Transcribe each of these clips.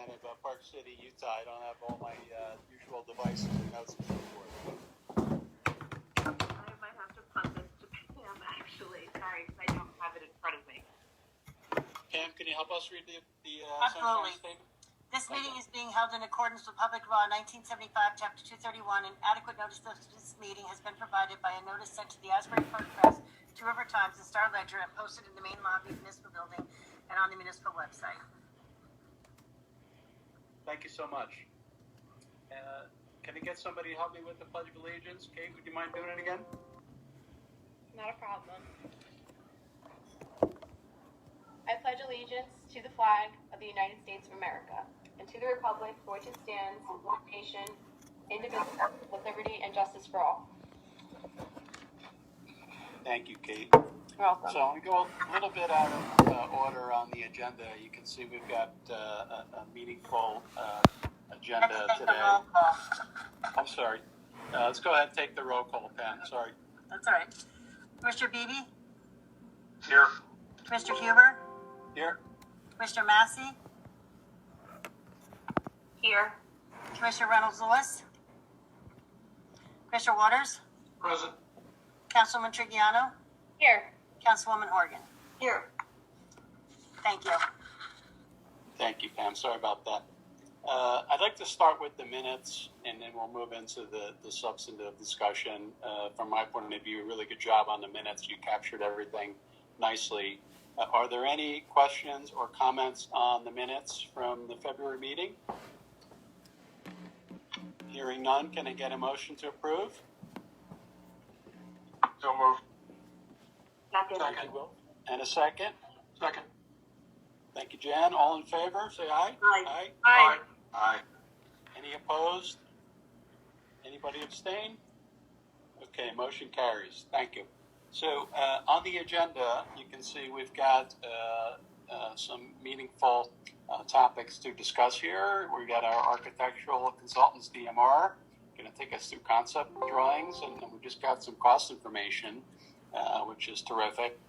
kind of Park City, Utah. I don't have all my usual devices and notes and so forth. I might have to punt this to Pam, actually. Sorry, because I don't have it in front of me. Pam, can you help us read the Absolutely. statement? This meeting is being held in accordance with Public Law 1975, Chapter 231, and adequate notice of this meeting has been provided by a notice sent to the Asbury Park Press, Two River Times, and Star Ledger, and posted in the main lobby of the municipal building and on the municipal website. Thank you so much. Can I get somebody to help me with the Pledge of Allegiance? Kate, would you mind doing it again? Not a problem. I pledge allegiance to the flag of the United States of America and to the republic for which it stands, one nation, indivisible, with liberty and justice for all. Thank you, Kate. You're welcome. So I'm going to go a little bit out of order on the agenda. You can see we've got a meaningful agenda today. I'm sorry. Let's go ahead and take the roll call, Pam. Sorry. That's all right. Commissioner Beebe? Here. Commissioner Huber? Here. Commissioner Massey? Here. Commissioner Reynolds-Lewis? Commissioner Waters? Present. Councilwoman Trigiano? Here. Councilwoman Horgan? Here. Thank you. Thank you, Pam. Sorry about that. I'd like to start with the minutes, and then we'll move into the substantive discussion. From my point of view, a really good job on the minutes. You captured everything nicely. Are there any questions or comments on the minutes from the February meeting? Hearing none, can I get a motion to approve? So moved. Thank you, Will. And a second? Second. Thank you, Jan. All in favor, say aye. Aye. Aye. Aye. Any opposed? Anybody abstain? Okay, motion carries. Thank you. So on the agenda, you can see we've got some meaningful topics to discuss here. We've got our architectural consultants, DMR, going to take us through concept drawings, and then we just got some cost information, which is terrific.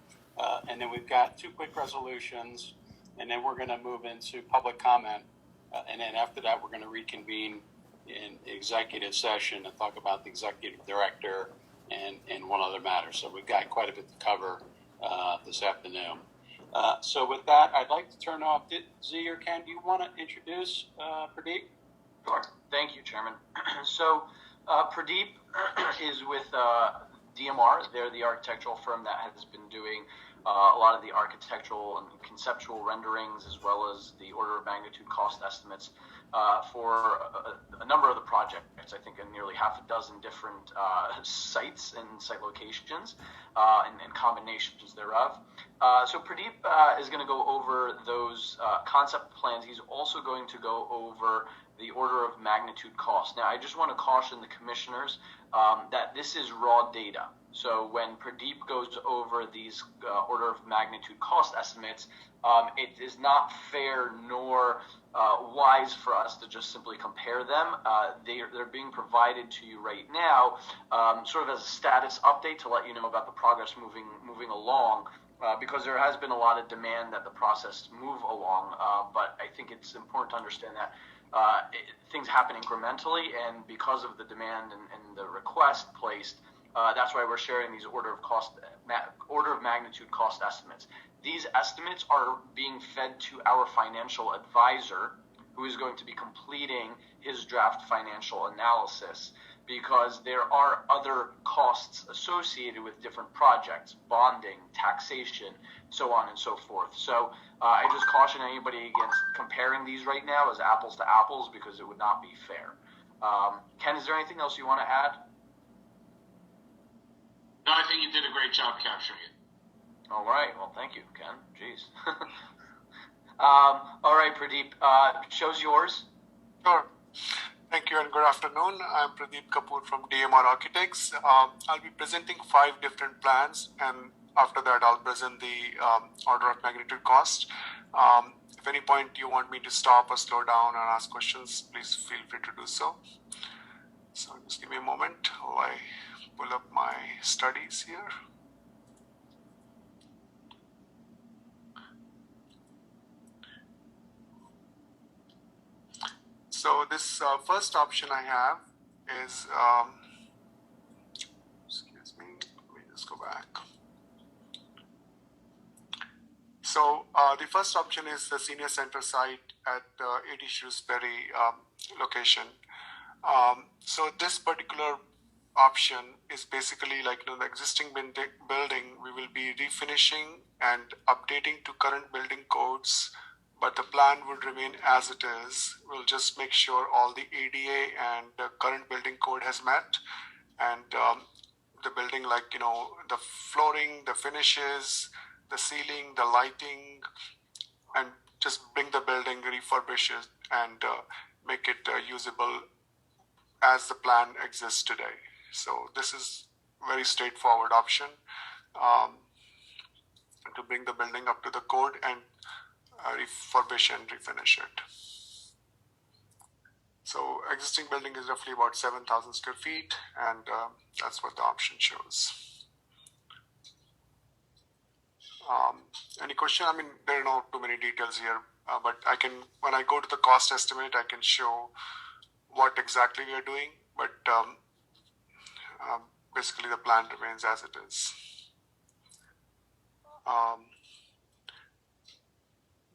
And then we've got two quick resolutions, and then we're going to move into public comment. And then after that, we're going to reconvene in executive session and talk about the executive director and one other matter. So we've got quite a bit to cover this afternoon. So with that, I'd like to turn off. Z or Ken, do you want to introduce Pradeep? Sure. Thank you, Chairman. So Pradeep is with DMR. They're the architectural firm that has been doing a lot of the architectural and conceptual renderings, as well as the order of magnitude cost estimates for a number of the projects. I think in nearly half a dozen different sites and site locations and combinations thereof. So Pradeep is going to go over those concept plans. He's also going to go over the order of magnitude cost. Now, I just want to caution the commissioners that this is raw data. So when Pradeep goes over these order of magnitude cost estimates, it is not fair nor wise for us to just simply compare them. They're being provided to you right now, sort of as a status update to let you know about the progress moving along. Because there has been a lot of demand that the process move along, but I think it's important to understand that things happen incrementally, and because of the demand and the request placed, that's why we're sharing these order of magnitude cost estimates. These estimates are being fed to our financial advisor, who is going to be completing his draft financial analysis, because there are other costs associated with different projects, bonding, taxation, so on and so forth. So I just caution anybody against comparing these right now as apples to apples, because it would not be fair. Ken, is there anything else you want to add? No, I think you did a great job capturing it. All right. Well, thank you, Ken. Jeez. All right, Pradeep. Show's yours. Sure. Thank you and good afternoon. I'm Pradeep Kapoor from DMR Architects. I'll be presenting 5 different plans, and after that I'll present the order of magnitude cost. If any point you want me to stop or slow down and ask questions, please feel free to do so. So just give me a moment while I pull up my studies here. So this first option I have is, excuse me, let me just go back. So the first option is the senior center site at 80 Shrewsbury location. So this particular option is basically like the existing building we will be refinishing and updating to current building codes, but the plan would remain as it is. We'll just make sure all the ADA and the current building code has met, and the building, like the flooring, the finishes, the ceiling, the lighting, and just bring the building, refurbish it, and make it usable as the plan exists today. So this is very straightforward option to bring the building up to the code and refurbish and refinish it. So existing building is roughly about 7,000 square feet, and that's what the option shows. Any question? I mean, there are not too many details here, but I can, when I go to the cost estimate, I can show what exactly we are doing, but basically the plan remains as it is.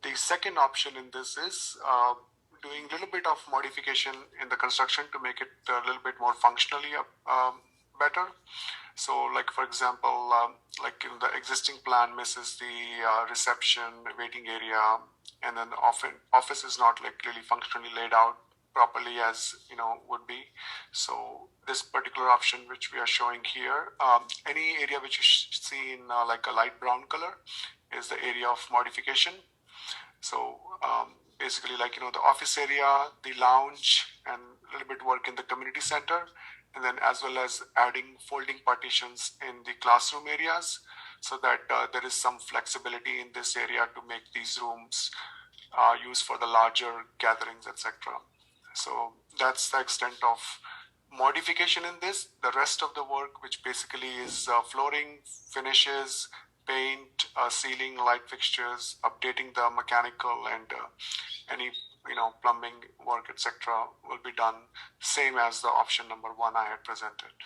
The second option in this is doing a little bit of modification in the construction to make it a little bit more functionally better. So, like for example, the existing plan misses the reception waiting area, and then often office is not like really functionally laid out properly as would be. So this particular option which we are showing here, any area which you see in like a light brown color is the area of modification. So basically, like the office area, the lounge, and a little bit work in the community center, and then as well as adding folding partitions in the classroom areas, so that there is some flexibility in this area to make these rooms used for the larger gatherings, etc. So that's the extent of modification in this. The rest of the work, which basically is flooring, finishes, paint, ceiling, light fixtures, updating the mechanical, and any plumbing work, etc., will be done same as the option number one I had presented.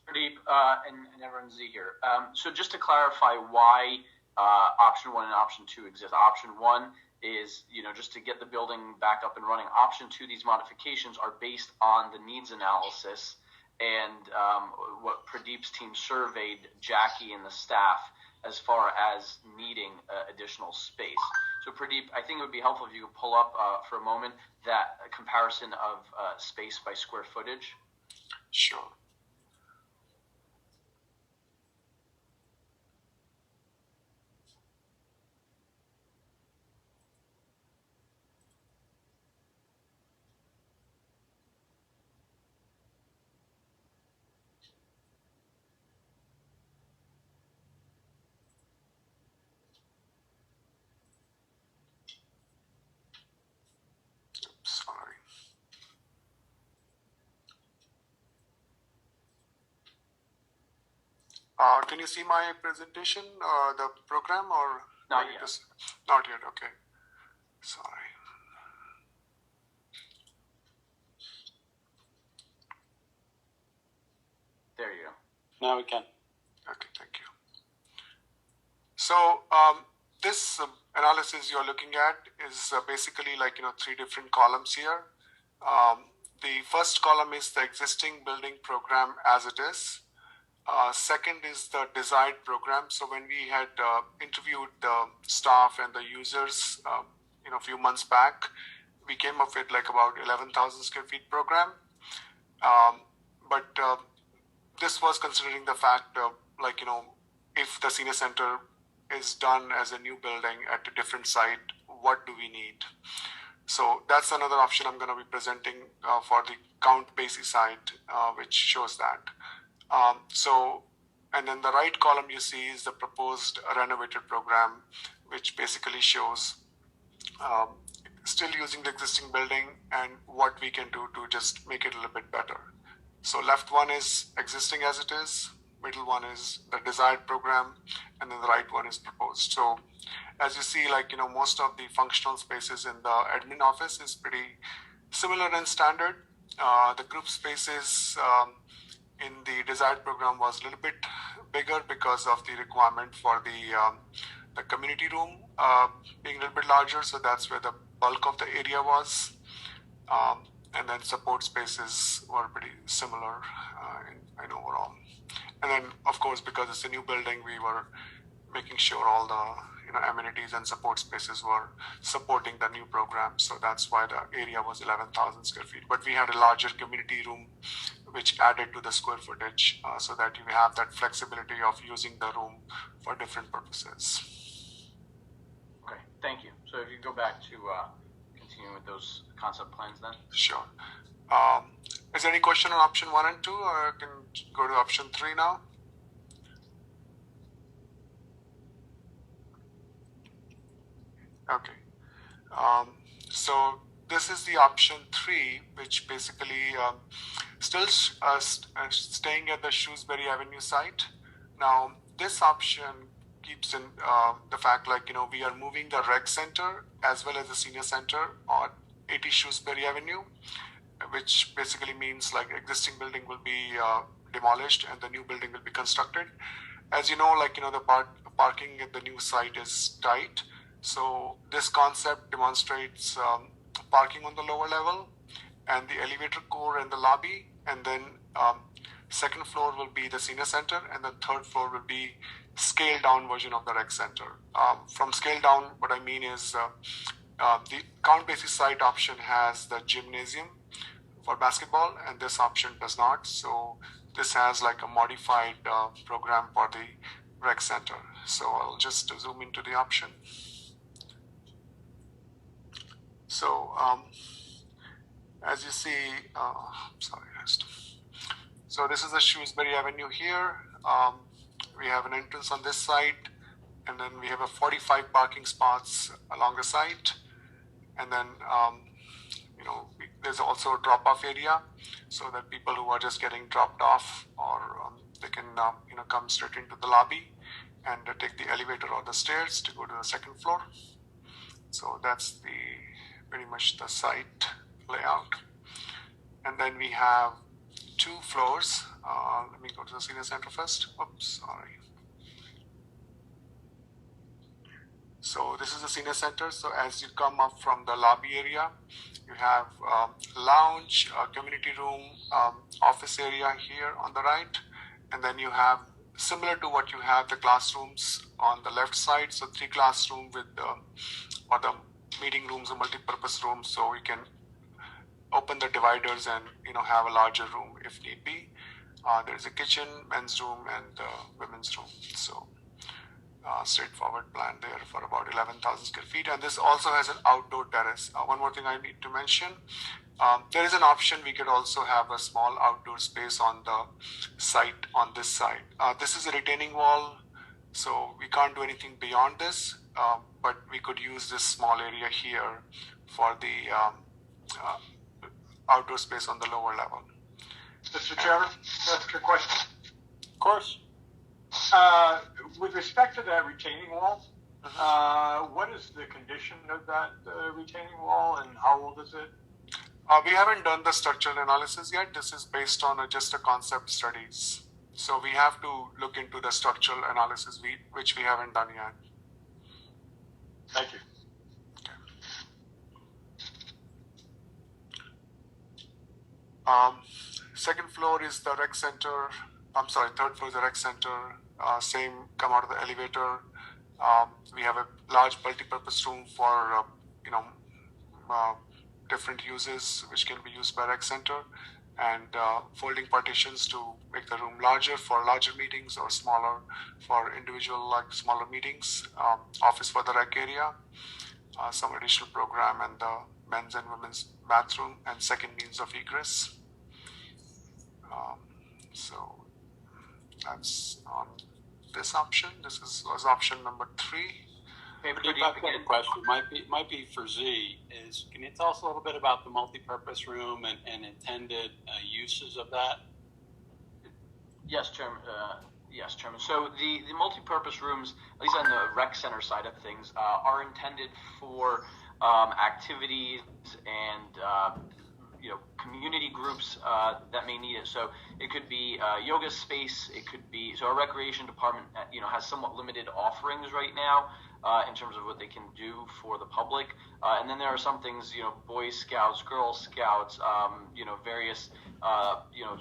Pradeep, and everyone Z here. So just to clarify why option one and option two exist. Option one is, just to get the building back up and running. Option two, these modifications are based on the needs analysis and what Pradeep's team surveyed Jackie and the staff as far as needing additional space. So Pradeep, I think it would be helpful if you could pull up for a moment that comparison of space by square footage. Sure. Sorry. Can you see my presentation, the program, or Not yet. Not yet. Okay. Sorry. There you go. Now we can. Okay. Thank you. So this analysis you're looking at is basically like three different columns here. The first column is the existing building program as it is. Second is the desired program. So when we had interviewed the staff and the users, a few months back, we came up with like about 11,000 square feet program. But this was considering the fact of if the senior center is done as a new building at a different site, what do we need? So that's another option I'm going to be presenting for the Count Basie site, which shows that. And then the right column you see is the proposed renovated program, which basically shows still using the existing building and what we can do to just make it a little bit better. So left one is existing as it is, middle one is the desired program, and then the right one is proposed. So as you see, most of the functional spaces in the admin office is pretty Similar in standard, the group spaces in the desired program was a little bit bigger because of the requirement for the community room being a little bit larger. So that's where the bulk of the area was. And then support spaces were pretty similar in overall. And then, of course, because it's a new building, we were making sure all the amenities and support spaces were supporting the new program. So that's why the area was 11,000 square feet. But we had a larger community room, which added to the square footage, so that you have that flexibility of using the room for different purposes. Okay, thank you. So if you go back to continue with those concept plans then. Sure. Is there any question on option 1 and 2, or I can go to option 3 now? Okay. So this is the option 3, which basically still staying at the Shrewsbury Avenue site. Now, this option keeps in the fact, like, we are moving the rec center as well as the senior center on 80 Shrewsbury Avenue, which basically means like existing building will be demolished and the new building will be constructed. As you know, the parking at the new site is tight. So this concept demonstrates parking on the lower level and the elevator core and the lobby, and then second floor will be the senior center, and the third floor will be scaled down version of the rec center. From scale down, what I mean is the Count Basie site option has the gymnasium for basketball, and this option does not. So this has like a modified program for the rec center. So I'll just zoom into the option. So as you see, so this is the Shrewsbury Avenue here. We have an entrance on this side, and then we have a 45 parking spots along the site, and then there's also a drop-off area, so that people who are just getting dropped off, or they can come straight into the lobby and take the elevator or the stairs to go to the second floor. So that's pretty much the site layout. And then we have 2 floors. Let me go to the senior center first. Oops, sorry. So this is the senior center. So as you come up from the lobby area, you have lounge, community room, office area here on the right. And then you have, similar to what you have, the classrooms on the left side. So 3 classrooms with or the meeting rooms or multi-purpose rooms, so we can open the dividers and have a larger room if need be. There's a kitchen, men's room, and women's room. So straightforward plan there for about 11,000 square feet. And this also has an outdoor terrace. One more thing I need to mention. There is an option we could also have a small outdoor space on the site on this side. This is a retaining wall, so we can't do anything beyond this, but we could use this small area here for the outdoor space on the lower level. Mr. Chairman, that's a question. Of course. With respect to that retaining wall, what is the condition of that retaining wall, and how old is it? We haven't done the structural analysis yet. This is based on just a concept studies. So we have to look into the structural analysis, which we haven't done yet. Thank you. Second floor is the rec center. Third floor is the rec center. Same, come out of the elevator. We have a large multi-purpose room for different uses, which can be used by rec center, and folding partitions to make the room larger for larger meetings or smaller for individual smaller meetings. Office for the rec area, some additional program, and the men's and women's bathroom, and second means of egress. So that's on this option. This was option number 3. Hey, I've got a question. Might be for Z. Can you tell us a little bit about the multi-purpose room and intended uses of that? Yes, Chairman. So the multi-purpose rooms, at least on the rec center side of things, are intended for activities and community groups that may need it. So it could be yoga space. It could be, so our recreation department, has somewhat limited offerings right now in terms of what they can do for the public. And then there are some things, Boy Scouts, Girl Scouts, various,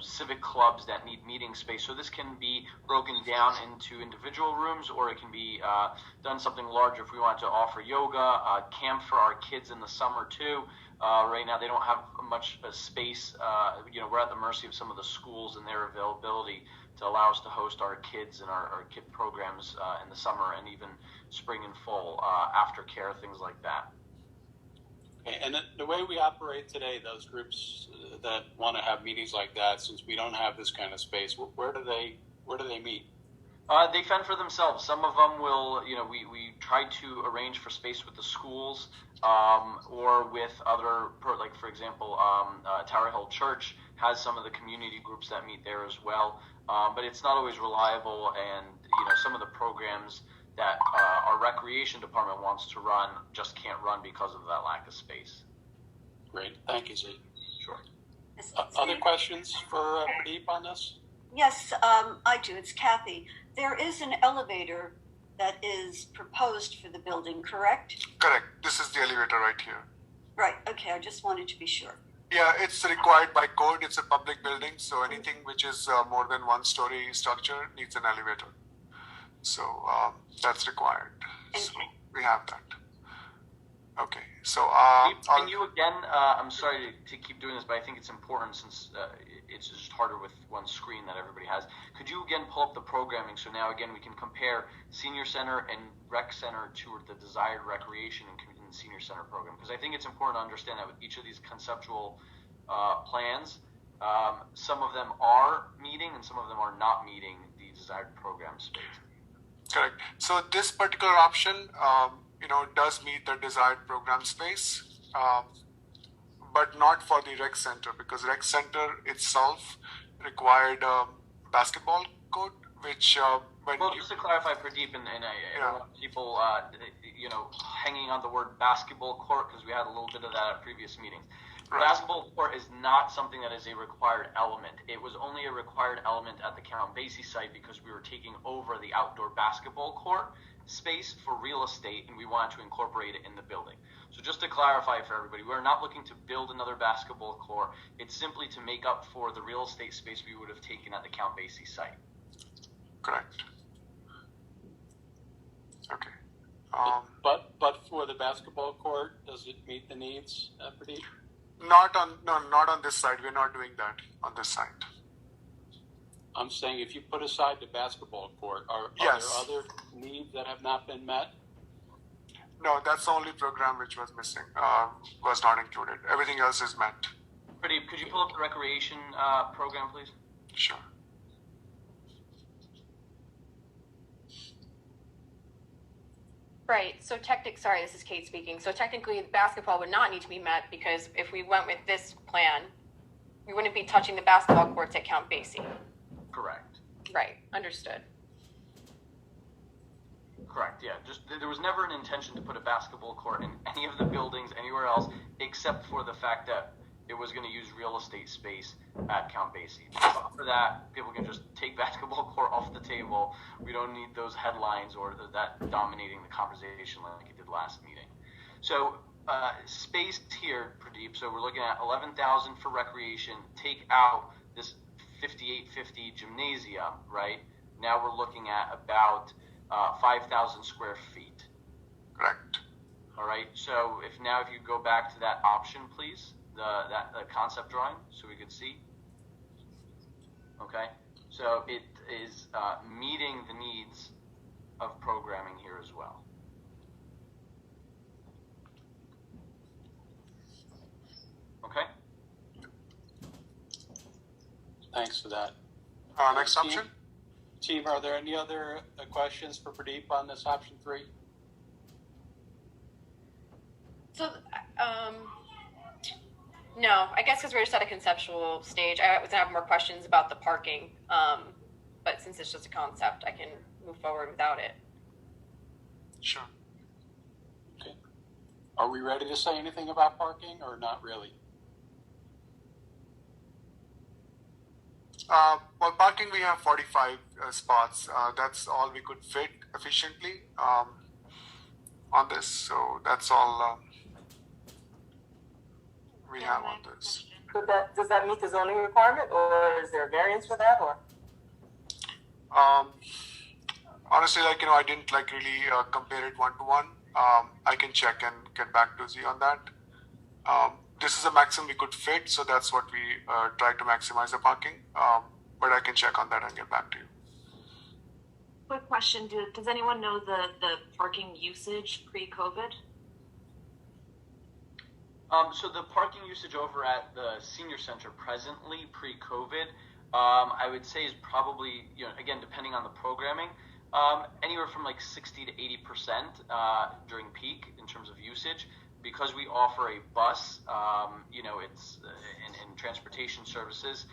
civic clubs that need meeting space. So this can be broken down into individual rooms, or it can be done something larger if we want to offer yoga, camp for our kids in the summer too. Right now they don't have much space. We're at the mercy of some of the schools and their availability to allow us to host our kids and our kid programs in the summer and even spring and fall, aftercare, things like that. Okay, and the way we operate today, those groups that want to have meetings like that, since we don't have this kind of space, where do they meet? They fend for themselves. Some of them will, we try to arrange for space with the schools, or with other, like for example, Tower Hill Church has some of the community groups that meet there as well. But it's not always reliable, and some of the programs that our recreation department wants to run just can't run because of that lack of space. Great, thank you, Z. Sure. Other questions for Pradeep on this? Yes, I do. It's Kathy. There is an elevator that is proposed for the building, correct? Correct. This is the elevator right here. Right. Okay. I just wanted to be sure. Yeah, it's required by code. It's a public building, so anything which is more than one-story structure needs an elevator. So that's required. So we have that. Okay. So can you again? I'm sorry to keep doing this, but I think it's important since it's just harder with one screen that everybody has. Could you again pull up the programming? So now again we can compare senior center and rec center to the desired recreation and senior center program, because I think it's important to understand that with each of these conceptual plans, some of them are meeting and some of them are not meeting the desired program space. Correct. So this particular option, does meet the desired program space, but not for the rec center, because rec center itself required a basketball court, which just to clarify, Pradeep, and I don't want people, hanging on the word basketball court, because we had a little bit of that at previous meetings. Right. Basketball court is not something that is a required element. It was only a required element at the Count Basie site because we were taking over the outdoor basketball court space for real estate, and we wanted to incorporate it in the building. So just to clarify for everybody, we're not looking to build another basketball court. It's simply to make up for the real estate space we would have taken at the Count Basie site. Correct. Okay. But for the basketball court, does it meet the needs, Pradeep? Not on this side. We're not doing that on this side. I'm saying if you put aside the basketball court, are Yes. there other needs that have not been met? No, that's the only program which was missing, was not included. Everything else is met. Pradeep, could you pull up the recreation program, please? Sure. Right. So sorry, this is Kate speaking. So technically, basketball would not need to be met because if we went with this plan, we wouldn't be touching the basketball courts at Count Basie. Correct. Right. Understood. Correct, yeah. Just there was never an intention to put a basketball court in any of the buildings anywhere else, except for the fact that it was going to use real estate space at Count Basie. For that, people can just take basketball court off the table. We don't need those headlines or that dominating the conversation like it did last meeting. So space here, Pradeep. So we're looking at 11,000 for recreation. Take out this 5850 gymnasium, right? Now we're looking at about 5,000 square feet. Correct. All right. So if you go back to that option, please, the concept drawing, so we could see. Okay. So it is meeting the needs of programming here as well. Okay. Thanks for that. Next option. Team, are there any other questions for Pradeep on this option 3? So, no, I guess because we're just at a conceptual stage. I was gonna have more questions about the parking, but since it's just a concept, I can move forward without it. Sure. Okay. Are we ready to say anything about parking or not really? Well, parking we have 45 spots. That's all we could fit efficiently on this. So that's all we have on this. Does that meet the zoning requirement, or is there a variance for that, or? Honestly, I didn't really compare it one to one. I can check and get back to you on that. This is the maximum we could fit, so that's what we try to maximize the parking. But I can check on that and get back to you. Quick question: does anyone know the parking usage pre-COVID? So the parking usage over at the senior center presently, pre-COVID, I would say is probably, again, depending on the programming, anywhere from 60 to 80% during peak in terms of usage. Because we offer a bus, it's in transportation services,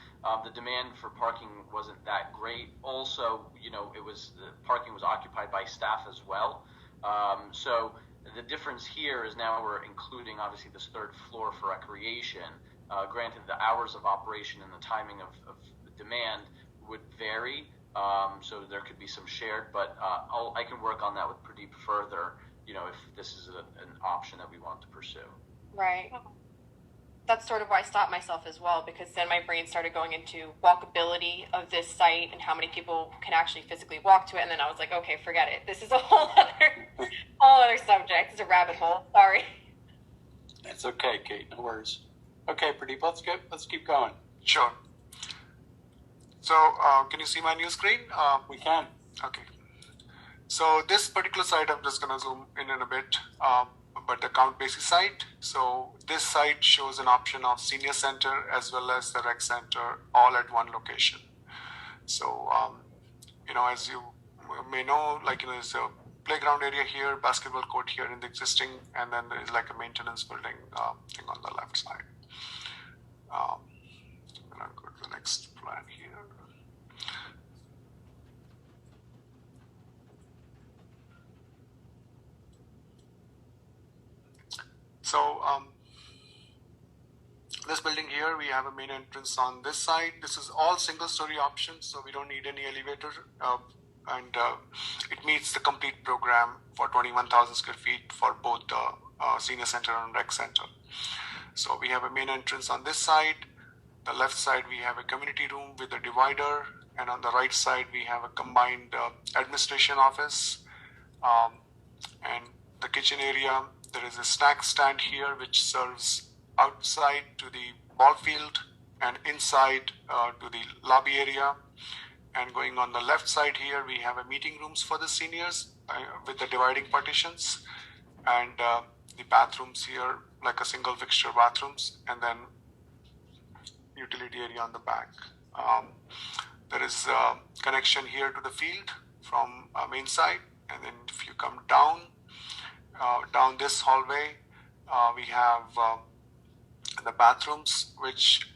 the demand for parking wasn't that great. Also, the parking was occupied by staff as well. So the difference here is now we're including obviously this third floor for recreation. Granted, the hours of operation and the timing of the demand would vary, so there could be some shared, but I can work on that with Pradeep further, if this is an option that we want to pursue. Right. That's sort of why I stopped myself as well, because then my brain started going into walkability of this site and how many people can actually physically walk to it, and then I was like, okay, forget it. This is a whole other subject. It's a rabbit hole. Sorry. It's okay, Kate. No worries. Okay, Pradeep, let's keep going. Sure. So, can you see my new screen? We can. Okay. So this particular site, I'm just going to zoom in a bit, but the Count Basie site. So this site shows an option of senior center as well as the rec center all at one location. So, as you may know, there's a playground area here, basketball court here in the existing, and then there is a maintenance building thing on the left side. I'm going to go to the next plan here. So this building here, we have a main entrance on this side. This is all single-story options, so we don't need any elevator, and it meets the complete program for 21,000 square feet for both the senior center and rec center. So we have a main entrance on this side. The left side, we have a community room with a divider, and on the right side, we have a combined administration office and the kitchen area. There is a snack stand here which serves outside to the ball field and inside to the lobby area. And going on the left side here, we have a meeting rooms for the seniors with the dividing partitions, and the bathrooms here, like a single fixture bathrooms, and then utility area on the back. There is a connection here to the field from main side, and then if you come down this hallway, we have the bathrooms which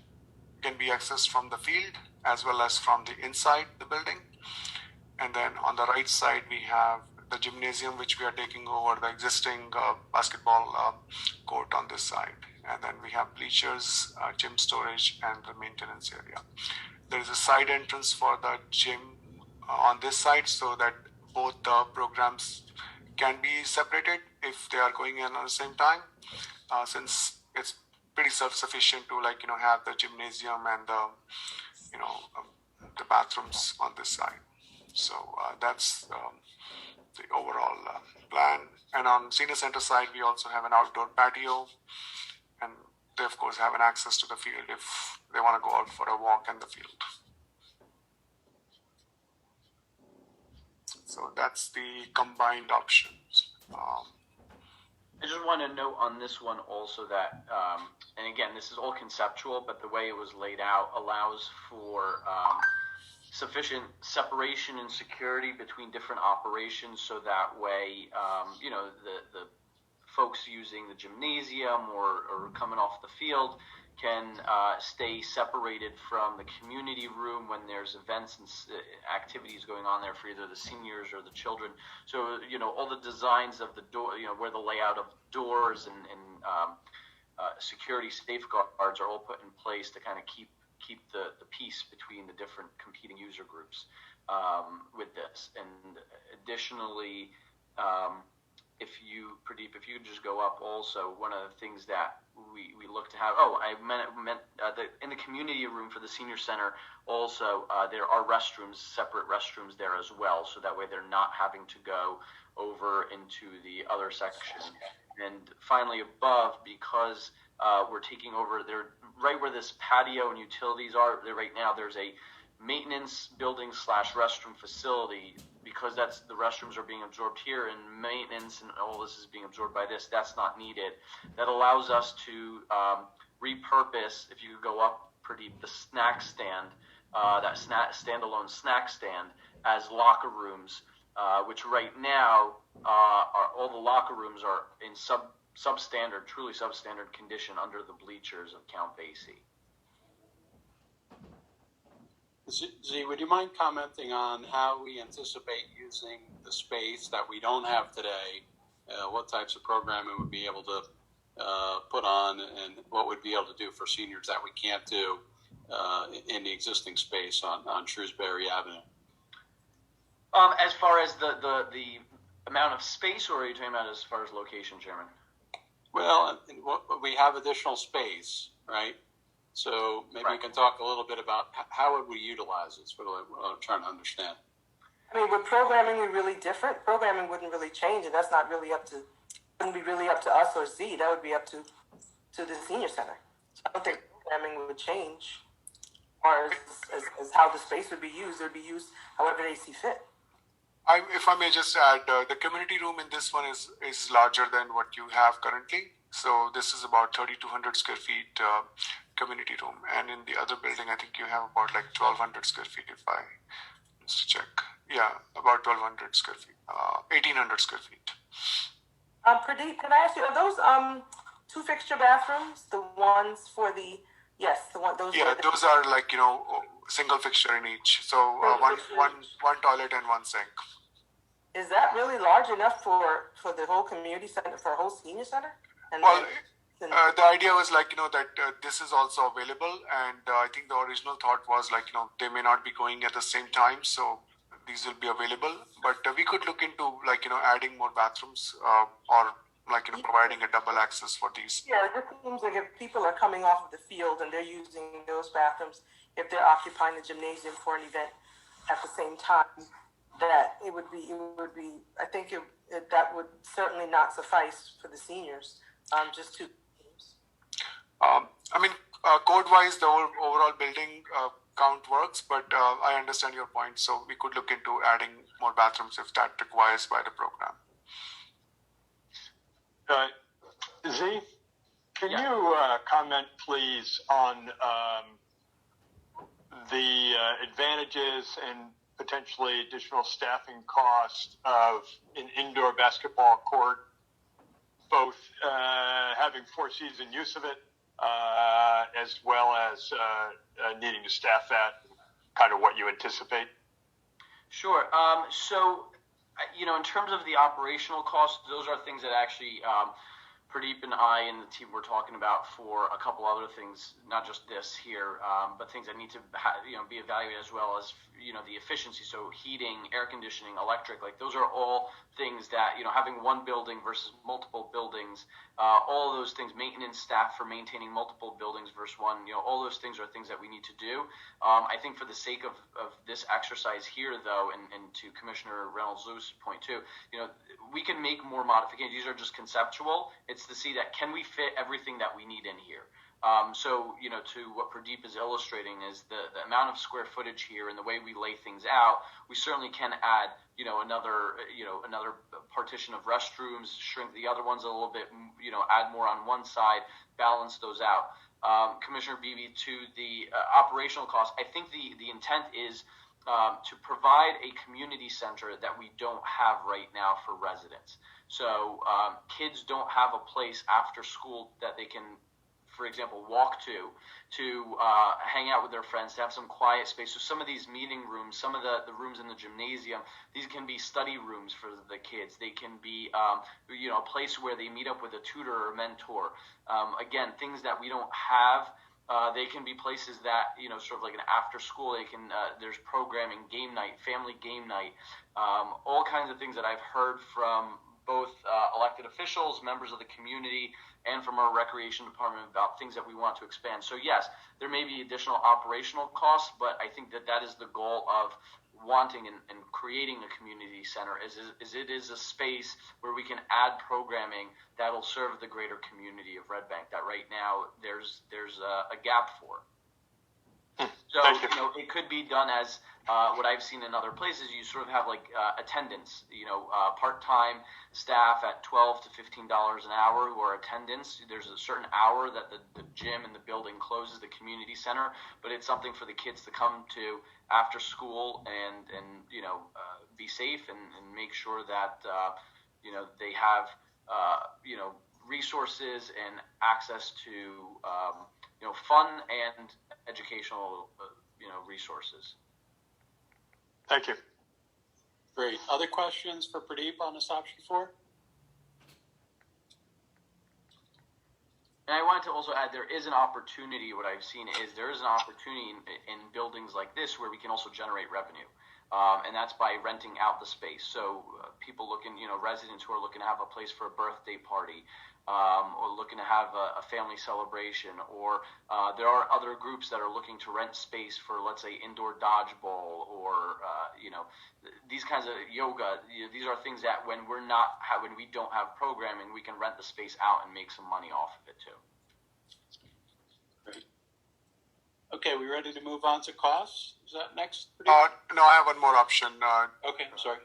can be accessed from the field as well as from the inside the building. And then on the right side, we have the gymnasium, which we are taking over the existing basketball court on this side. And then we have bleachers, gym storage, and the maintenance area. There is a side entrance for the gym on this side, so that both the programs can be separated if they are going in at the same time, since it's pretty self-sufficient to have the gymnasium and the bathrooms on this side. So that's the overall plan. And on senior center side, we also have an outdoor patio, and they of course have an access to the field if they want to go out for a walk in the field. So that's the combined options. I just want to note on this one also that, and again, this is all conceptual, but the way it was laid out allows for sufficient separation and security between different operations, so that way, the folks using the gymnasium or coming off the field can stay separated from the community room when there's events and activities going on there for either the seniors or the children. So, all the designs of the door, where the layout of doors and security safeguards are all put in place to kind of keep keep the peace between the different competing user groups with this. And additionally, if you could just go up also, one of the things that we look to have, in the community room for the senior center also, there are separate restrooms there as well, so that way they're not having to go over into the other section. And finally above, because we're taking over there, right where this patio and utilities are, there right now there's a maintenance building / restroom facility, because the restrooms are being absorbed here, and maintenance and all this is being absorbed by this. That's not needed. That allows us to repurpose, if you could go up pretty, the snack stand, that standalone snack stand, as locker rooms, which right now all the locker rooms are in substandard, truly substandard condition under the bleachers of Count Basie. Z, would you mind commenting on how we anticipate using the space that we don't have today? What types of programming would be able to put on, and what would be able to do for seniors that we can't do in the existing space on Shrewsbury Avenue? As far as the amount of space, or are you talking about as far as location, Chairman? Well, we have additional space, right? So maybe you can talk a little bit about how would we utilize it. That's what I'm trying to understand. I mean, would programming be really different? Programming wouldn't really change, and that's wouldn't be really up to us or Z. That would be up to the senior center. So I don't think programming would change as far as how the space would be used. It would be used however they see fit. If I may just add, the community room in this one is larger than what you have currently. So this is about 3,200 square feet community room. And in the other building, I think you have about like 1,200 square feet, if I just check. Yeah, about 1,200 square feet, 1,800 square feet. Pradeep, can I ask you, are those two fixture bathrooms? The ones for the, yes, the one, those. Yeah, those are like, single fixture in each. So one toilet and one sink. Is that really large enough for the whole community center, for a whole senior center? The idea was that this is also available, and I think the original thought was they may not be going at the same time, so these will be available. But we could look into adding more bathrooms or providing a double access for these. Yeah, it just seems like if people are coming off of the field and they're using those bathrooms, if they're occupying the gymnasium for an event at the same time, that it would be. I think that would certainly not suffice for the seniors. Just two. Code-wise, the overall building count works, but I understand your point. So we could look into adding more bathrooms if that requires by the program. Z, can you comment, please, on the advantages and potentially additional staffing costs of an indoor basketball court, both having four-season use of it, as well as needing to staff that, kind of what you anticipate? Sure. So, in terms of the operational costs, those are things that actually Pradeep and I and the team were talking about for a couple other things, not just this here, but things that need to be evaluated, as well as the efficiency. So heating, air conditioning, electric, those are all things that having one building versus multiple buildings, all of those things, maintenance staff for maintaining multiple buildings versus one, all those things are things that we need to do. I think for the sake of this exercise here, though, and to Commissioner Reynolds-Lewis' point too, we can make more modifications. These are just conceptual. It's to see that can we fit everything that we need in here. So, to what Pradeep is illustrating is the amount of square footage here and the way we lay things out, we certainly can add, another partition of restrooms, shrink the other ones a little bit, add more on one side, balance those out. Commissioner Beebe, to the operational costs, I think the intent is to provide a community center that we don't have right now for residents. So kids don't have a place after school that they can, for example, walk to hang out with their friends, to have some quiet space. So some of these meeting rooms, some of the rooms in the gymnasium, these can be study rooms for the kids. They can be, a place where they meet up with a tutor or mentor. Again, things that we don't have They can be places that, sort of like an after school, there's programming, game night, family game night, all kinds of things that I've heard from both elected officials, members of the community, and from our recreation department about things that we want to expand. So yes, there may be additional operational costs, but I think that is the goal of wanting and creating a community center is it is a space where we can add programming that'll serve the greater community of Red Bank that right now there's a gap for. So, it could be done as what I've seen in other places. You sort of have like attendants, part-time staff at $12 to $15 an hour who are attendants. There's a certain hour that the gym and the building closes, the community center, but it's something for the kids to come to after school and be safe and make sure that, they have, resources and access to, fun and educational, resources. Thank you. Great. Other questions for Pradeep on this option 4? And I wanted to also add, there is an opportunity. What I've seen is there is an opportunity in buildings like this where we can also generate revenue, and that's by renting out the space. So people looking, residents who are looking to have a place for a birthday party, or looking to have a family celebration, or there are other groups that are looking to rent space for, let's say, indoor dodgeball, or these kinds of yoga. These are things that when we don't have programming, we can rent the space out and make some money off of it too. Great. Okay, we ready to move on to costs? Is that next? No, I have one more option. Okay, I'm sorry.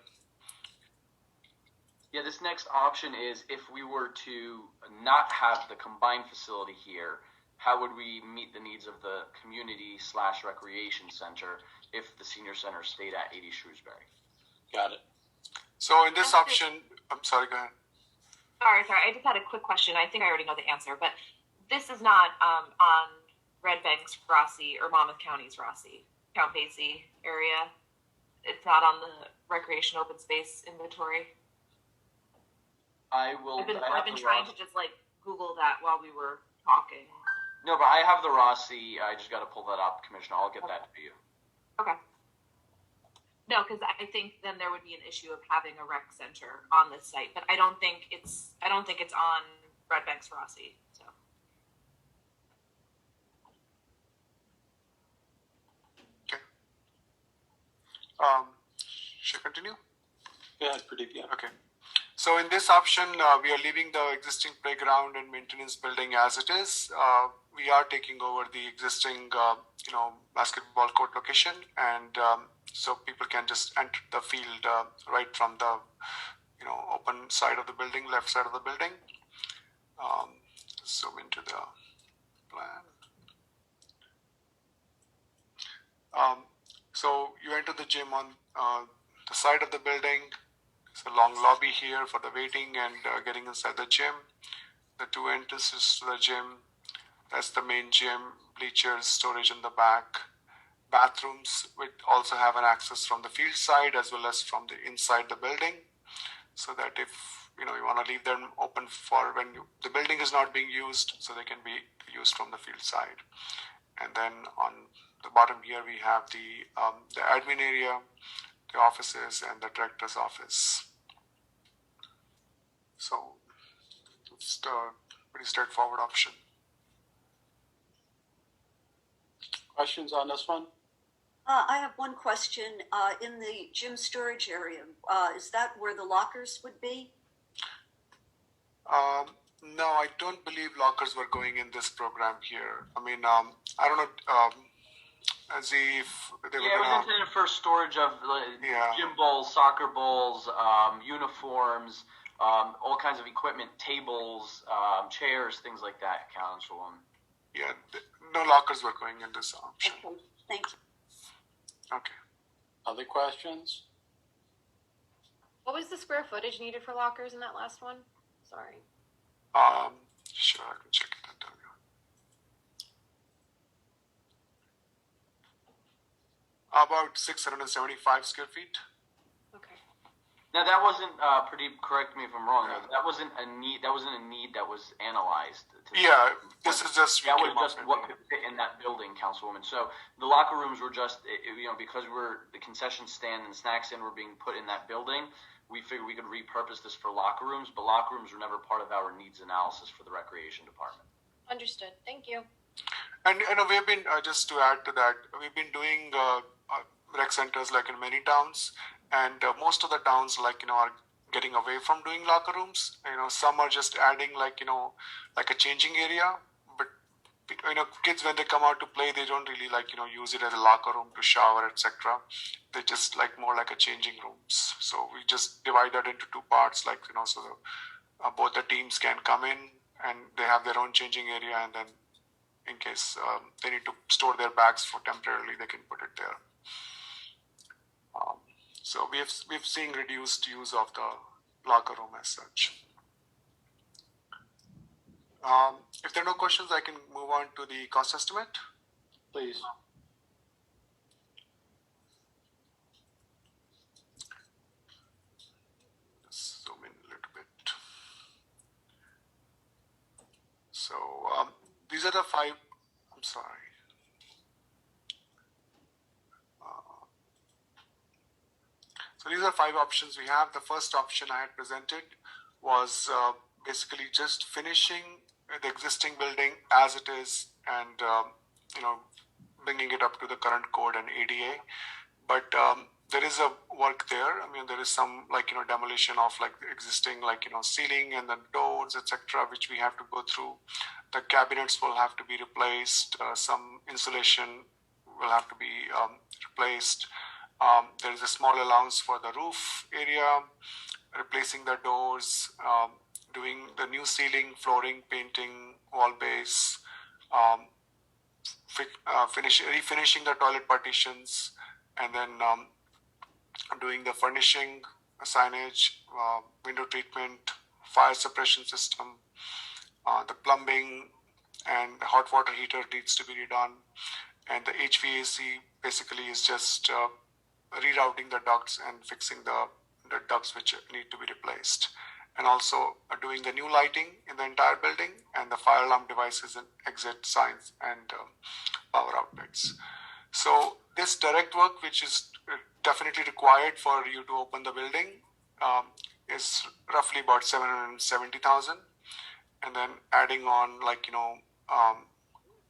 Yeah, this next option is if we were to not have the combined facility here, how would we meet the needs of the community/recreation center if the senior center stayed at 80 Shrewsbury? Got it. So in this option, I'm sorry, go ahead. Sorry. I just had a quick question. I think I already know the answer, but this is not on Red Bank's Rossi or Monmouth County's Rossi, Count Basie area. It's not on the recreation open space inventory. I've been trying to just Google that while we were talking. No, but I have the Rossi. I just got to pull that up, Commissioner. I'll get that to you. Okay. No, because I think then there would be an issue of having a rec center on this site, but I don't think it's on Red Bank's Rossi. So. Okay. Should I continue? Go ahead, Pradeep. Yeah. Okay. So in this option, we are leaving the existing playground and maintenance building as it is. We are taking over the existing, basketball court location, and so people can just enter the field right from the, open side of the building, left side of the building. Zoom into the plan. So you enter the gym on the side of the building. It's a long lobby here for the waiting and getting inside the gym. The 2 entrances to the gym. That's the main gym, bleachers, storage in the back. Bathrooms, which also have an access from the field side as well as from the inside the building. So that if you want to leave them open for when the building is not being used, so they can be used from the field side. And then on the bottom here we have the admin area, the offices, and the director's office. So it's a pretty straightforward option. Questions on this one? I have one question. In the gym storage area, is that where the lockers would be? No, I don't believe lockers were going in this program here. I mean, I don't know. As if they were it was intended for storage of gym balls, soccer balls, uniforms, all kinds of equipment, tables, chairs, things like that, Councilwoman. Yeah, no lockers were going in this option. Okay, thank you. Okay. Other questions? What was the square footage needed for lockers in that last one? Sorry. Sure, I can check it and tell you. About 675 square feet. Okay. Now that wasn't Pradeep. Correct me if I'm wrong. That wasn't a need. That wasn't a need that was analyzed. Yeah, this is just that was just what could fit in that building, Councilwoman. So the locker rooms were just because the concession stand and snack stand were being put in that building. We figured we could repurpose this for locker rooms, but locker rooms were never part of our needs analysis for the recreation department. Understood. Thank you. And we've been just to add to that, we've been doing rec centers like in many towns, and most of the towns are getting away from doing locker rooms. Some are just adding like a changing area, but kids when they come out to play, they don't really use it as a locker room to shower, etc. They just more like a changing rooms. So we just divide that into two parts, so both the teams can come in and they have their own changing area, and then in case they need to store their bags for temporarily, they can put it there. So we've seen reduced use of the locker room as such. If there are no questions, I can move on to the cost estimate. Please. Let's zoom in a little bit. So these are the five. I'm sorry. So these are five options we have. The first option I had presented was basically just finishing the existing building as it is and bringing it up to the current code and ADA. But there is a work there. I mean, there is some demolition of the existing ceiling and the doors, etc., which we have to go through. The cabinets will have to be replaced. Some insulation will have to be replaced. There is a small allowance for the roof area, replacing the doors, doing the new ceiling, flooring, painting, wall base, refinishing the toilet partitions, and then doing the furnishing, signage, window treatment, fire suppression system, the plumbing, and the hot water heater needs to be redone. And the HVAC basically is just rerouting the ducts and fixing the ducts which need to be replaced. And also doing the new lighting in the entire building and the fire alarm devices and exit signs and power outlets. So this direct work, which is definitely required for you to open the building, is roughly about $770,000. And then adding on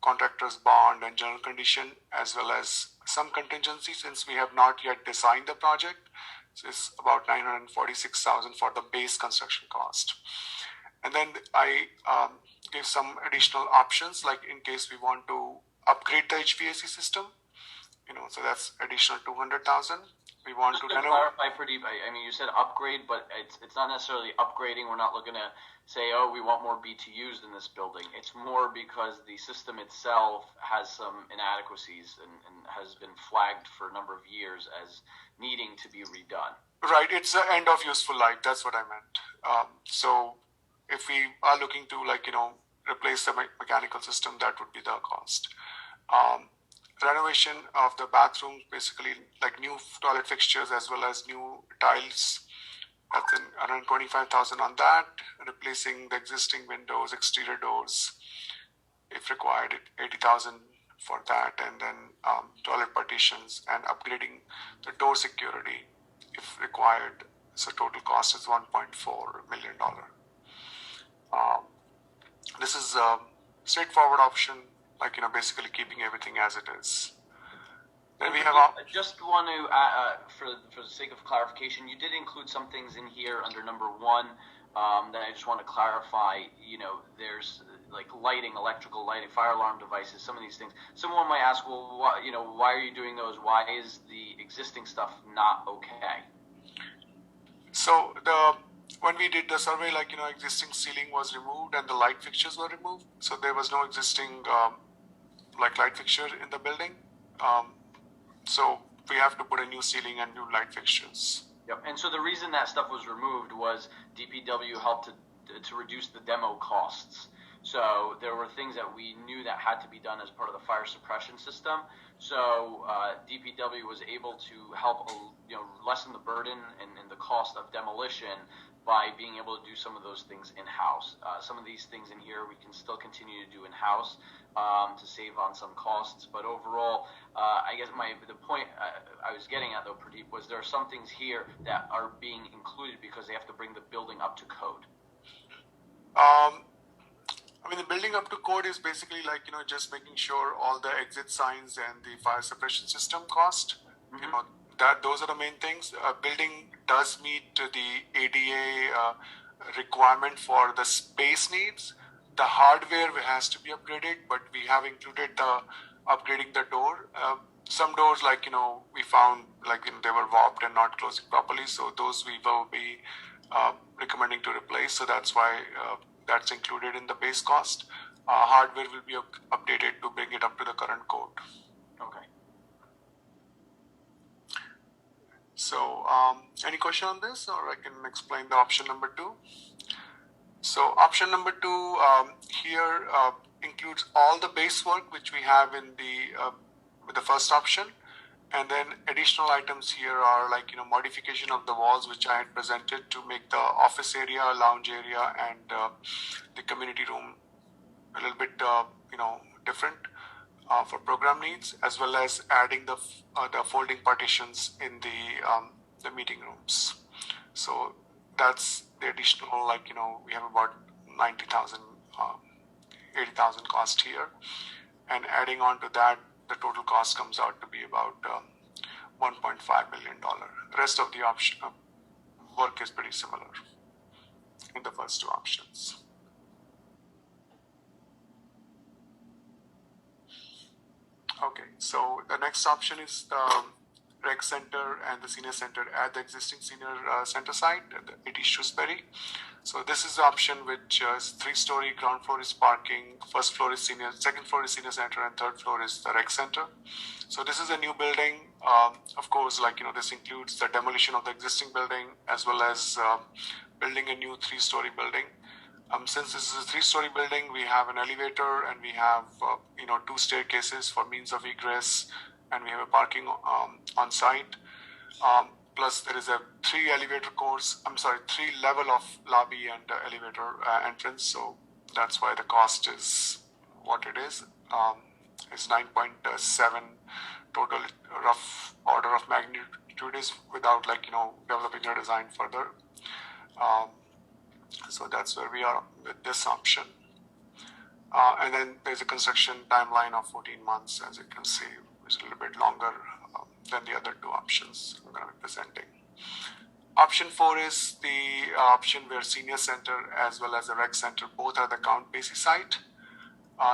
contractor's bond and general condition, as well as some contingency, since we have not yet designed the project. So it's about $946,000 for the base construction cost. And then I gave some additional options, like in case we want to upgrade the HVAC system, so that's additional $200,000. We want to clarify, Pradeep. I mean, you said upgrade, but it's not necessarily upgrading. We're not looking to say, oh, we want more BTUs in this building. It's more because the system itself has some inadequacies and has been flagged for a number of years as needing to be redone. Right. It's the end of useful life. That's what I meant. So if we are looking to replace the mechanical system, that would be the cost. Renovation of the bathrooms, basically new toilet fixtures as well as new tiles. That's around $25,000 on that. Replacing the existing windows, exterior doors, if required, $80,000 for that, and then toilet partitions and upgrading the door security if required. So total cost is $1.4 million. This is a straightforward option, basically keeping everything as it is. Then we have. I just want to, for the sake of clarification, you did include some things in here under number one that I just want to clarify. There's lighting, electrical lighting, fire alarm devices, some of these things. Someone might ask, well, why are you doing those? Why is the existing stuff not okay? So when we did the survey, existing ceiling was removed and the light fixtures were removed. So there was no existing light fixture in the building. So we have to put a new ceiling and new light fixtures. Yep. And so the reason that stuff was removed was DPW helped to reduce the demo costs. So there were things that we knew that had to be done as part of the fire suppression system. So DPW was able to help, lessen the burden and the cost of demolition by being able to do some of those things in-house. Some of these things in here we can still continue to do in-house to save on some costs. But overall, I guess the point I was getting at, though, Pradeep, was there are some things here that are being included because they have to bring the building up to code. The building up to code is basically just making sure all the exit signs and the fire suppression system cost, those are the main things. Building does meet the ADA requirement for the space needs. The hardware has to be upgraded, but we have included the upgrading the door. Some doors, we found they were warped and not closing properly, so those we will be recommending to replace. So that's why that's included in the base cost. Hardware will be updated to bring it up to the current code. Okay. So, any question on this, or I can explain the option number 2? So, option number 2 here includes all the base work which we have in with the first option, and then additional items here are modification of the walls which I had presented to make the office area, lounge area, and the community room a little bit different for program needs, as well as adding the folding partitions in the meeting rooms. So that's the additional we have about 90,000, 80,000 cost here, and adding on to that, the total cost comes out to be about $1.5 million. The rest of the option work is pretty similar in the first two options. Okay, so the next option is the rec center and the senior center at the existing senior center site at the 80 Shrewsbury. So this is the option which is 3-story, ground floor is parking, first floor is senior, second floor is senior center, and third floor is the rec center. So this is a new building. Of course, this includes the demolition of the existing building as well as building a new 3-story building. Since this is a 3-story building, we have an elevator and we have 2 staircases for means of egress, and we have a parking on site. Plus, there is a 3 level of lobby and elevator entrance. So that's why the cost is what it is. It's 9.7 total rough order of magnitude is without developing a design further. So that's where we are with this option. And then there's a construction timeline of 14 months, as you can see, which is a little bit longer than the other 2 options I'm going to be presenting. Option 4 is the option where senior center as well as the rec center both are the Count Basie site.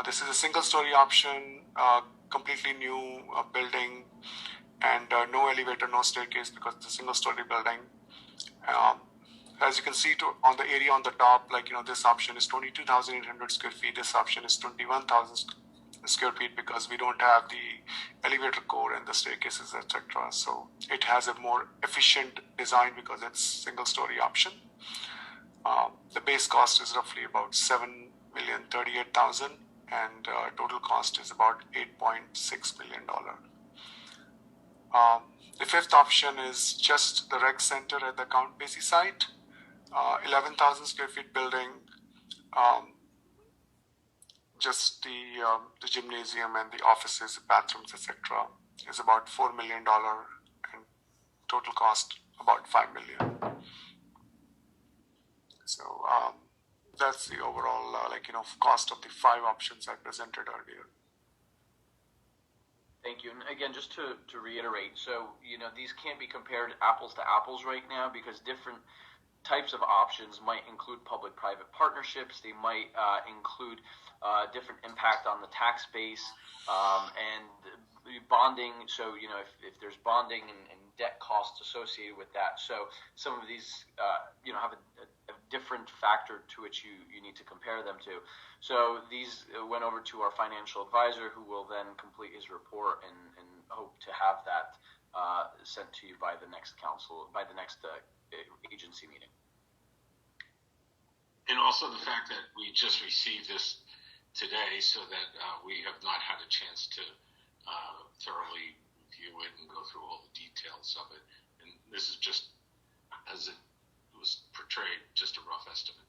This is a single-story option, completely new building, and no elevator, no staircase because it's a single-story building. As you can see on the area on the top, this option is 22,800 square feet. This option is 21,000 square feet because we don't have the elevator core and the staircases, etc. So it has a more efficient design because it's single-story option. The base cost is roughly about $7,038,000, and total cost is about $8.6 million. The 5th option is just the rec center at the Count Basie site. 11,000 square feet building, just the gymnasium and the offices, bathrooms, etc. is about $4 million, and total cost about $5 million. So that's the overall cost of the 5 options I presented earlier. Thank you. And again, just to reiterate, so these can't be compared apples to apples right now because different types of options might include public-private partnerships. They might include different impact on the tax base and bonding. So, if there's bonding and debt costs associated with that. So some of these, have a different factor to which you need to compare them to. So these went over to our financial advisor, who will then complete his report and hope to have that sent to you by the next agency meeting. And also the fact that we just received this today, so that we have not had a chance to thoroughly review it and go through all the details of it. And this is just, as it was portrayed, just a rough estimate.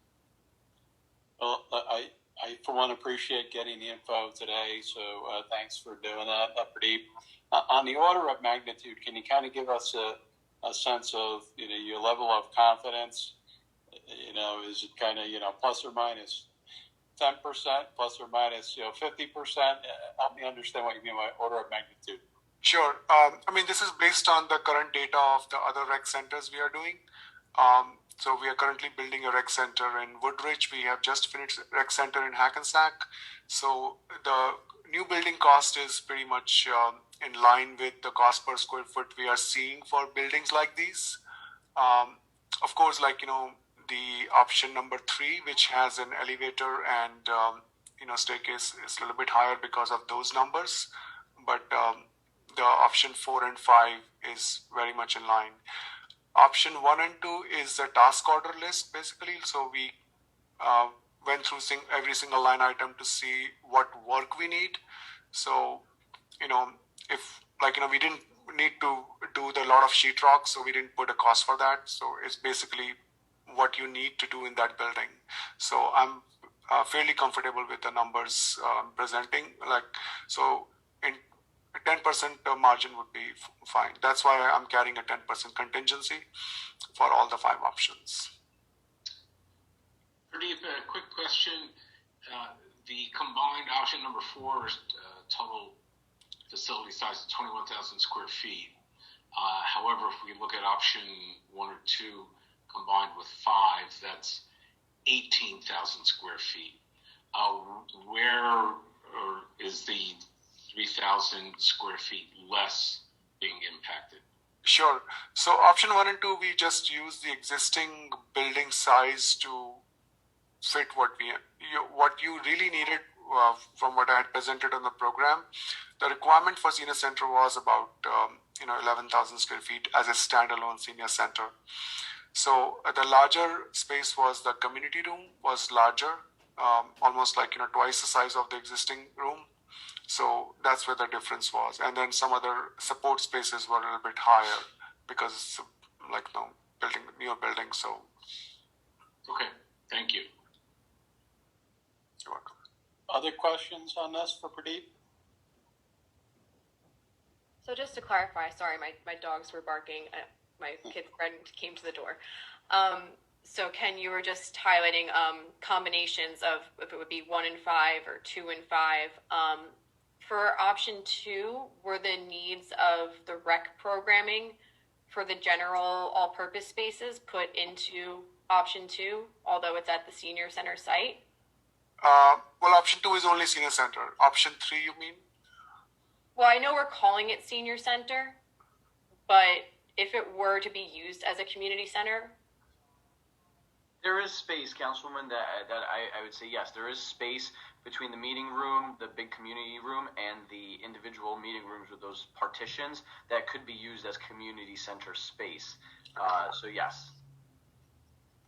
Well, I for one appreciate getting the info today, so thanks for doing that, Pradeep. On the order of magnitude, can you kind of give us a sense of your level of confidence? Is it kind of plus or minus 10%, plus or minus 50%? Help me understand what you mean by order of magnitude. Sure. This is based on the current data of the other rec centers we are doing. So we are currently building a rec center in Woodridge. We have just finished a rec center in Hackensack. So the new building cost is pretty much in line with the cost per square foot we are seeing for buildings like these. Of course, the option number 3, which has an elevator and staircase, is a little bit higher because of those numbers. But the option 4 and 5 is very much in line. Option 1 and 2 is the task order list, basically. So we went through every single line item to see what work we need. So, if we didn't need to do a lot of sheetrock, so we didn't put a cost for that. So it's basically what you need to do in that building. So I'm fairly comfortable with the numbers presenting. So in 10% margin would be fine. That's why I'm carrying a 10% contingency for all the 5 options. Pradeep, a quick question. The combined option number 4 is total facility size of 21,000 square feet. However, if we look at option 1 or 2 combined with 5, that's 18,000 square feet. Where is the 3,000 square feet less being impacted? Sure. So option 1 and 2, we just use the existing building size to fit what you really needed from what I had presented on the program. The requirement for senior center was about 11,000 square feet as a standalone senior center. So the larger space was the community room was larger, almost twice the size of the existing room. So that's where the difference was. And then some other support spaces were a little bit higher because it's newer building. So. Okay, thank you. You're welcome. Other questions on this for Pradeep? So just to clarify, sorry, my dogs were barking. My kid's friend came to the door. So Ken, you were just highlighting combinations of if it would be 1 and 5 or 2 and 5. For option 2, were the needs of the rec programming for the general all-purpose spaces put into option 2, although it's at the senior center site? Well, option 2 is only senior center. Option 3, you mean? Well, I know we're calling it senior center, but if it were to be used as a community center? There is space, Councilwoman, that I would say yes. There is space between the meeting room, the big community room, and the individual meeting rooms with those partitions that could be used as community center space. So yes.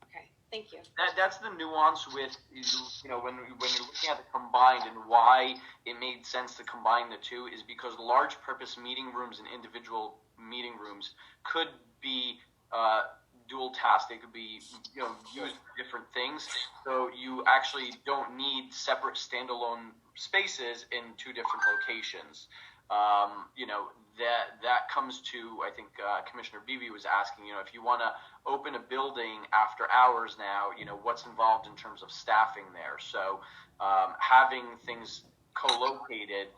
Okay, thank you. That's the nuance with when you're looking at the combined and why it made sense to combine the two is because large purpose meeting rooms and individual meeting rooms could be dual task. They could be used for different things. So you actually don't need separate standalone spaces in 2 different locations. That comes to, I think Commissioner Beebe was asking, if you want to open a building after hours now, what's involved in terms of staffing there. So having things co-located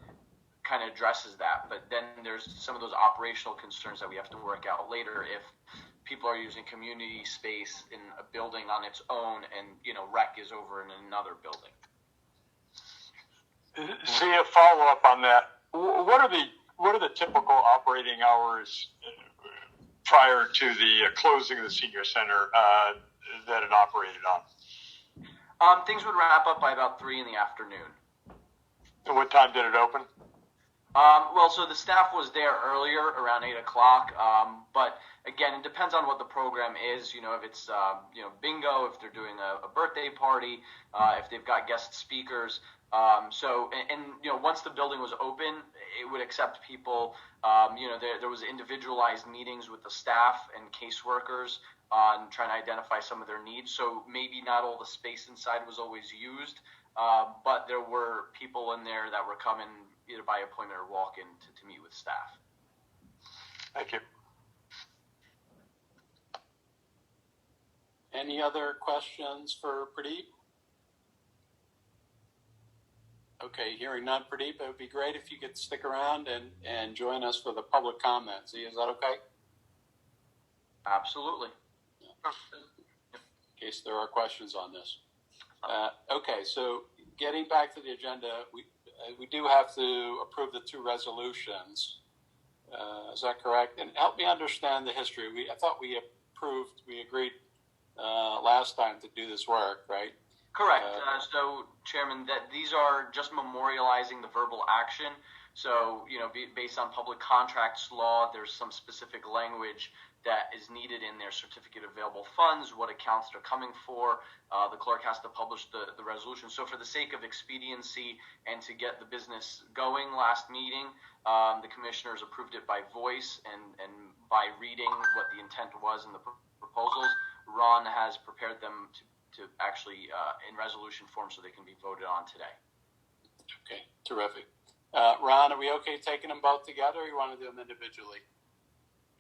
kind of addresses that. But then there's some of those operational concerns that we have to work out later if people are using community space in a building on its own and, rec is over in another building. Zia, follow up on that. What are the typical operating hours prior to the closing of the senior center that it operated on? Things would wrap up by about 3 in the afternoon. And what time did it open? Well, so the staff was there earlier, around 8 o'clock. But again, it depends on what the program is. You know, if it's bingo, if they're doing a birthday party, if they've got guest speakers. Once the building was open, it would accept people. There was individualized meetings with the staff and caseworkers on trying to identify some of their needs. So maybe not all the space inside was always used, but there were people in there that were coming either by appointment or walk-in to meet with staff. Thank you. Any other questions for Pradeep? Okay, hearing none, Pradeep, it would be great if you could stick around and join us for the public comments. Is that okay? Absolutely. In case there are questions on this. Okay, so getting back to the agenda, we do have to approve the two resolutions. Is that correct? And help me understand the history. I thought we agreed last time to do this work, right? Correct. So, Chairman, that these are just memorializing the verbal action. So, based on public contracts law, there's some specific language that is needed in their certificate of available funds, what accounts they're coming for. The clerk has to publish the resolution. So for the sake of expediency and to get the business going last meeting, the commissioners approved it by voice and by reading what the intent was in the proposals. Ron has prepared them to actually in resolution form so they can be voted on today. Okay, terrific. Ron, are we okay taking them both together, or you want to do them individually?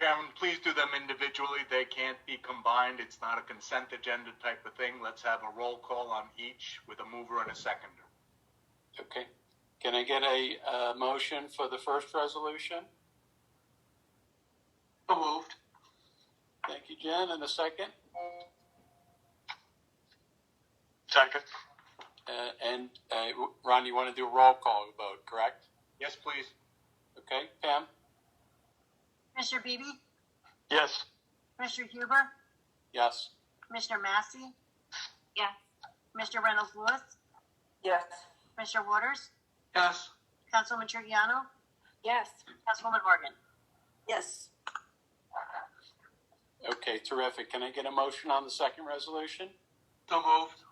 Chairman, please do them individually. They can't be combined. It's not a consent agenda type of thing. Let's have a roll call on each with a mover and a seconder. Okay. Can I get a motion for the first resolution? So moved. Thank you, Jen. And a second? Second. Ron, you want to do a roll call vote, correct? Yes, please. Okay. Pam? Commissioner Beebe? Yes. Commissioner Huber? Yes. Commissioner Massey? Yes. Commissioner Reynolds Lewis? Yes. Commissioner Waters? Yes. Councilwoman Trujillo? Yes. Councilwoman Horgan? Yes. Okay, terrific. Can I get a motion on the second resolution? So moved.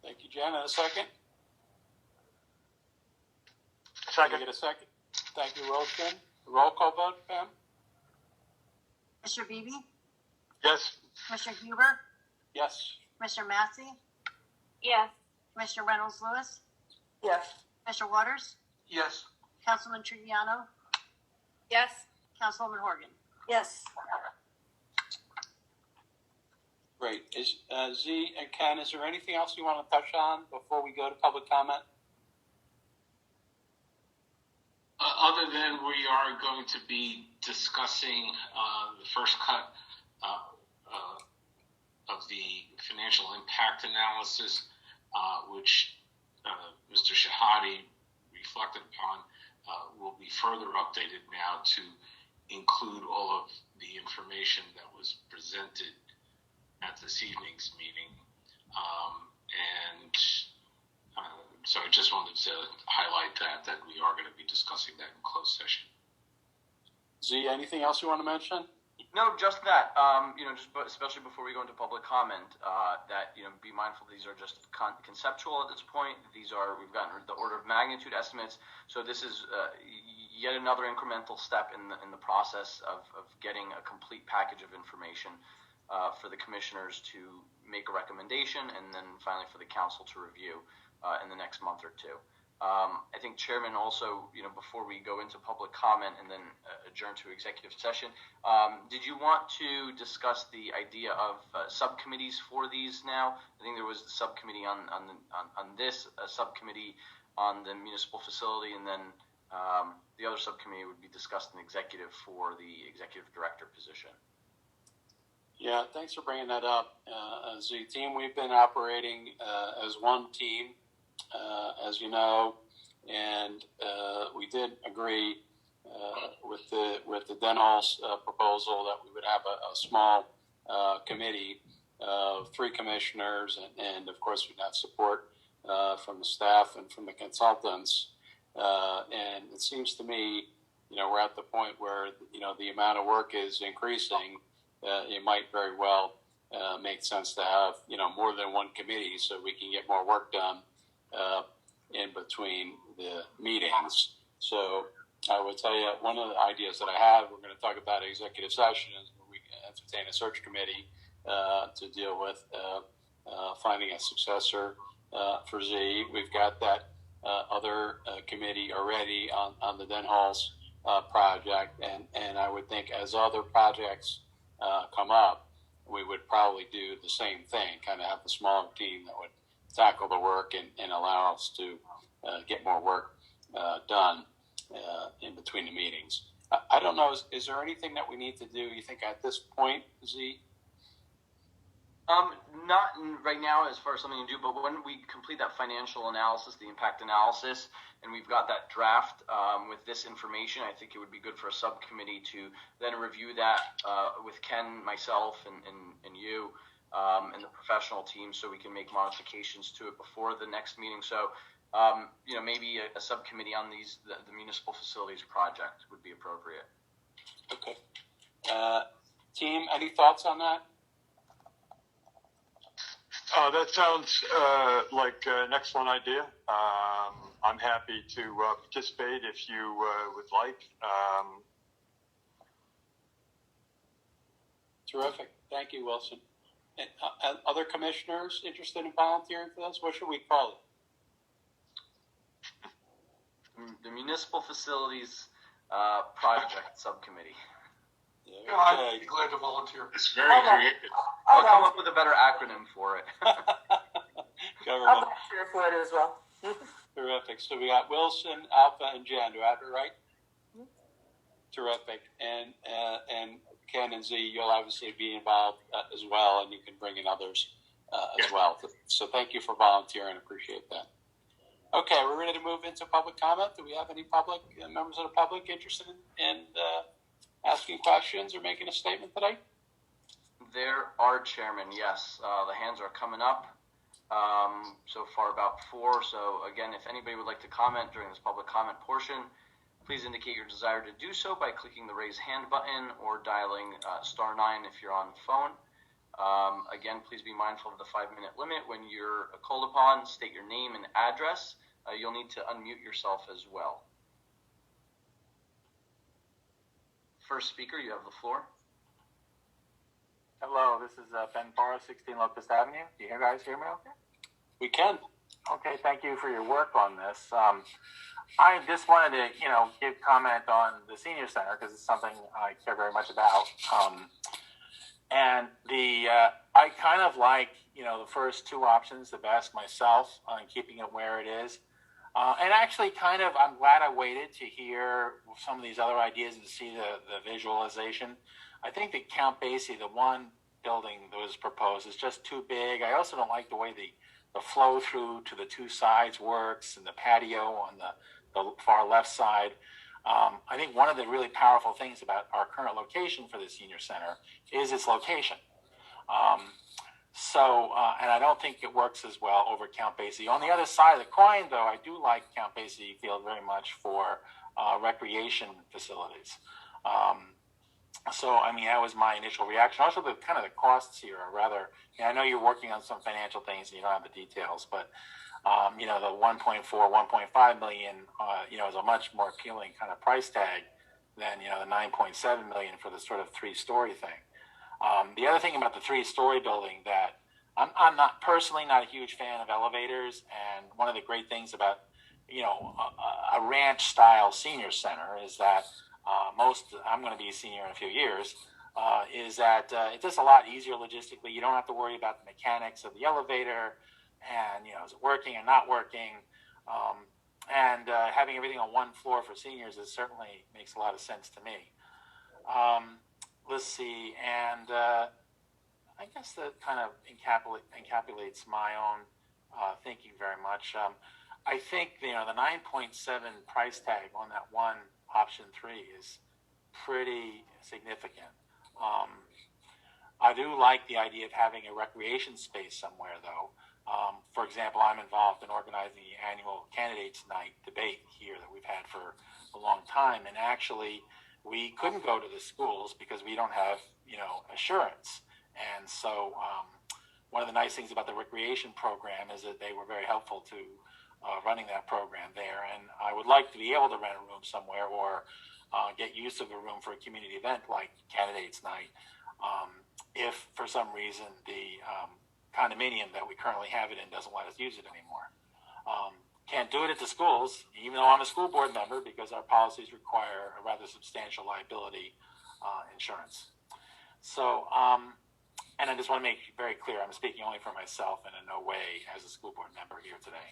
Thank you, Jen. And a second? Can Second. I get a second? Thank you, Wilson. Roll call vote, Pam? Commissioner Beebe? Yes. Commissioner Huber? Yes. Commissioner Massey? Yes. Commissioner Reynolds Lewis? Yes. Commissioner Waters? Yes. Councilman Trujillo? Yes. Councilwoman Horgan? Yes. Great. Is Z and Ken, is there anything else you want to touch on before we go to public comment? Other than we are going to be discussing the first cut of the financial impact analysis, which Mr. Shahadi reflected upon, will be further updated now to include all of the information that was presented at this evening's meeting. So I just wanted to highlight that we are going to be discussing that in closed session. Z, anything else you want to mention? No, just that. Especially before we go into public comment, be mindful these are just conceptual at this point. We've gotten the order of magnitude estimates. So this is yet another incremental step in the process of getting a complete package of information for the commissioners to make a recommendation, and then finally for the council to review in the next month or two. I think, Chairman, also, before we go into public comment and then adjourn to executive session, did you want to discuss the idea of subcommittees for these now? I think there was the subcommittee on this, a subcommittee on the municipal facility, and then the other subcommittee would be discussed in executive for the executive director position. Yeah, thanks for bringing that up. Z team, we've been operating as one team, as you know, and we did agree with the Denholz proposal that we would have a small committee of 3 commissioners, and of course we'd have support from the staff and from the consultants. And it seems to me, we're at the point where, the amount of work is increasing. It might very well make sense to have, more than one committee so we can get more work done in between the meetings. So I would tell you, one of the ideas that I have, we're going to talk about executive session, is where we can entertain a search committee to deal with finding a successor for Z. We've got that other committee already on the Den Halls project, and I would think as other projects come up, we would probably do the same thing, kind of have the smaller team that would tackle the work and allow us to get more work done in between the meetings. I don't know, is there anything that we need to do, you think, at this point, Z? Not right now as far as something to do, but when we complete that financial analysis, the impact analysis, and we've got that draft with this information, I think it would be good for a subcommittee to then review that with Ken, myself, and you, and the professional team, so we can make modifications to it before the next meeting. So, maybe a subcommittee on the municipal facilities project would be appropriate. Okay. Team, any thoughts on that? That sounds like an excellent idea. I'm happy to participate if you would like. Terrific. Thank you, Wilson. And other commissioners interested in volunteering for this? What should we call it? The Municipal Facilities Project Subcommittee. Okay. I'd be glad to volunteer. It's very creative. I'll come up with a better acronym for it. I'll Government. volunteer for it as well. Terrific. So we got Wilson, Alpha, and Jen. Do I have it right? Terrific. And Ken and Z, you'll obviously be involved as well, and you can bring in others as well. So thank you for volunteering. Appreciate that. Okay, we're ready to move into public comment. Do we have any public members of the public interested in asking questions or making a statement today? There are, Chairman, yes. The hands are coming up. So far about 4. So again, if anybody would like to comment during this public comment portion, please indicate your desire to do so by clicking the raise hand button or dialing *9 if you're on the phone. Again, please be mindful of the 5-minute limit. When you're called upon, state your name and address. You'll need to unmute yourself as well. First speaker, you have the floor. Hello, this is Ben Barr, 16 Locust Avenue. Do you guys hear me okay? We can. Okay, thank you for your work on this. I just wanted to, give comment on the senior center because it's something I care very much about. And I kind of like, the first 2 options the best myself on keeping it where it is. And actually I'm glad I waited to hear some of these other ideas and to see the visualization. I think that Count Basie, the one building that was proposed, is just too big. I also don't like the way the flow through to the 2 sides works and the patio on the far left side. I think one of the really powerful things about our current location for the senior center is its location. And I don't think it works as well over Count Basie. On the other side of the coin, though, I do like Count Basie Field very much for recreation facilities. That was my initial reaction. Also, the costs here are rather. I know you're working on some financial things and you don't have the details, but the 1.4, 1.5 million, is a much more appealing kind of price tag than the 9.7 million for the sort of 3-story thing. The other thing about the 3-story building that I'm not a huge fan of elevators, and one of the great things about a ranch style senior center is that I'm going to be a senior in a few years, is that it's just a lot easier logistically. You don't have to worry about the mechanics of the elevator and, is it working or not working? Having everything on one floor for seniors certainly makes a lot of sense to me. Let's see, and I guess that kind of encapsulates my own thinking very much. I think, the 9.7 price tag on that one option 3 is pretty significant. I do like the idea of having a recreation space somewhere, though. For example, I'm involved in organizing the annual Candidates Night debate here that we've had for a long time, and actually we couldn't go to the schools because we don't have, assurance. And so one of the nice things about the recreation program is that they were very helpful to running that program there. And I would like to be able to rent a room somewhere or get use of a room for a community event like Candidates Night if for some reason the condominium that we currently have it in doesn't let us use it anymore. Can't do it at the schools, even though I'm a school board member, because our policies require a rather substantial liability insurance. So, and I just want to make very clear, I'm speaking only for myself and in no way as a school board member here today.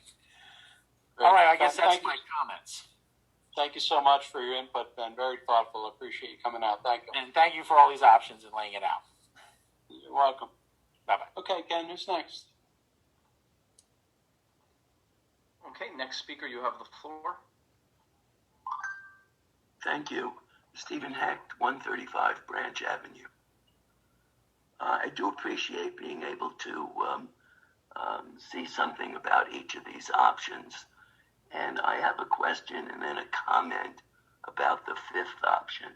Great. All right, I guess that's Thank my you. comments. Thank you so much for your input, Ben. Very thoughtful. Appreciate you coming out. Thank you. And thank you for all these options and laying it out. You're welcome. Bye-bye. Okay, Ken, who's next? Okay, next speaker, you have the floor. Thank you. Stephen Hecht, 135 Branch Avenue. I do appreciate being able to see something about each of these options. And I have a question and then a comment about the fifth option.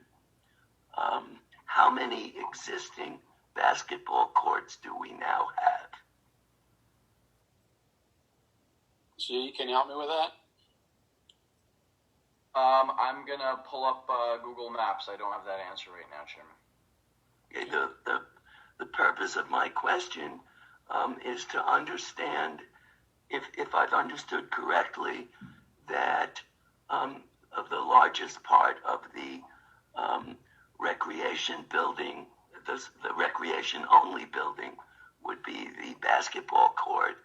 How many existing basketball courts do we now have? G, can you help me with that? I'm gonna pull up Google Maps. I don't have that answer right now, Chairman. Okay, the purpose of my question is to understand if I've understood correctly that of the largest part of the recreation building, the recreation only building would be the basketball court,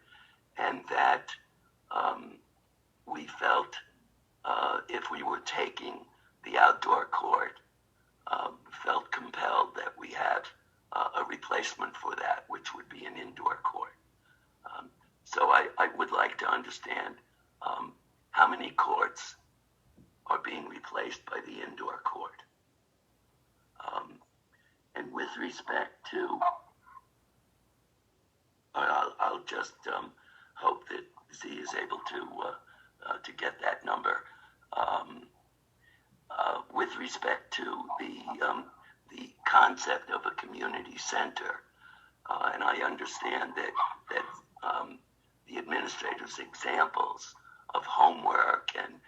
and that we felt if we were taking the outdoor court, felt compelled that we have a replacement for that, which would be an indoor court. So I would like to understand how many courts are being replaced by the indoor court. And with respect to, I'll just hope that Z is able to get that number. With respect to the concept of a community center, and I understand that the administrator's examples of homework and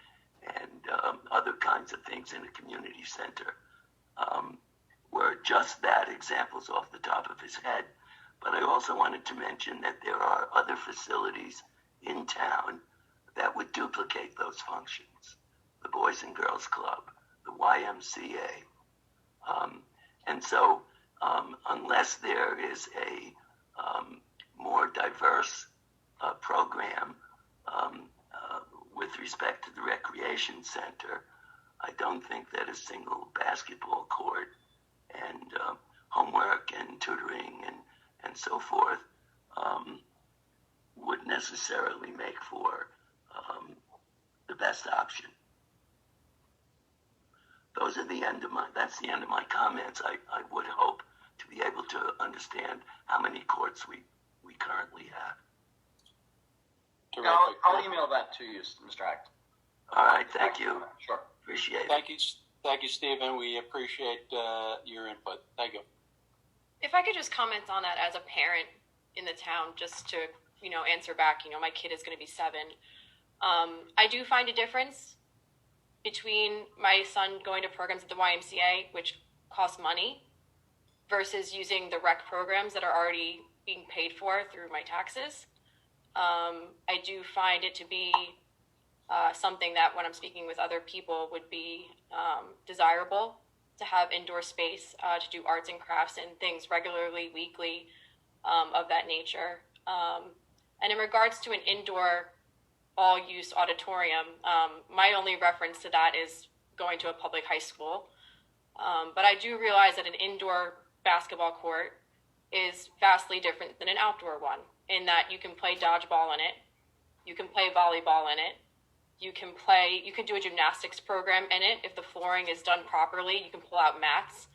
other kinds of things in a community center were just that, examples off the top of his head. But I also wanted to mention that there are other facilities in town that would duplicate those functions. The Boys and Girls Club, the YMCA. And so unless there is a more diverse program with respect to the recreation center, I don't think that a single basketball court and homework and tutoring and so forth would necessarily make for the best option. That's the end of my comments. I would hope to be able to understand how many courts we currently have. Yeah, I'll email that to you, Mr. Act. All right, thank you. Sure. Appreciate it. Thank you, Stephen. We appreciate your input. Thank you. If I could just comment on that as a parent in the town, just to, answer back, my kid is going to be 7. I do find a difference between my son going to programs at the YMCA, which cost money, versus using the rec programs that are already being paid for through my taxes. I do find it to be something that when I'm speaking with other people would be desirable to have indoor space to do arts and crafts and things regularly, weekly, of that nature. And in regards to an indoor all-use auditorium, my only reference to that is going to a public high school. But I do realize that an indoor basketball court is vastly different than an outdoor one, in that you can play dodgeball in it, you can play volleyball in it, you can do a gymnastics program in it. If the flooring is done properly, you can pull out mats.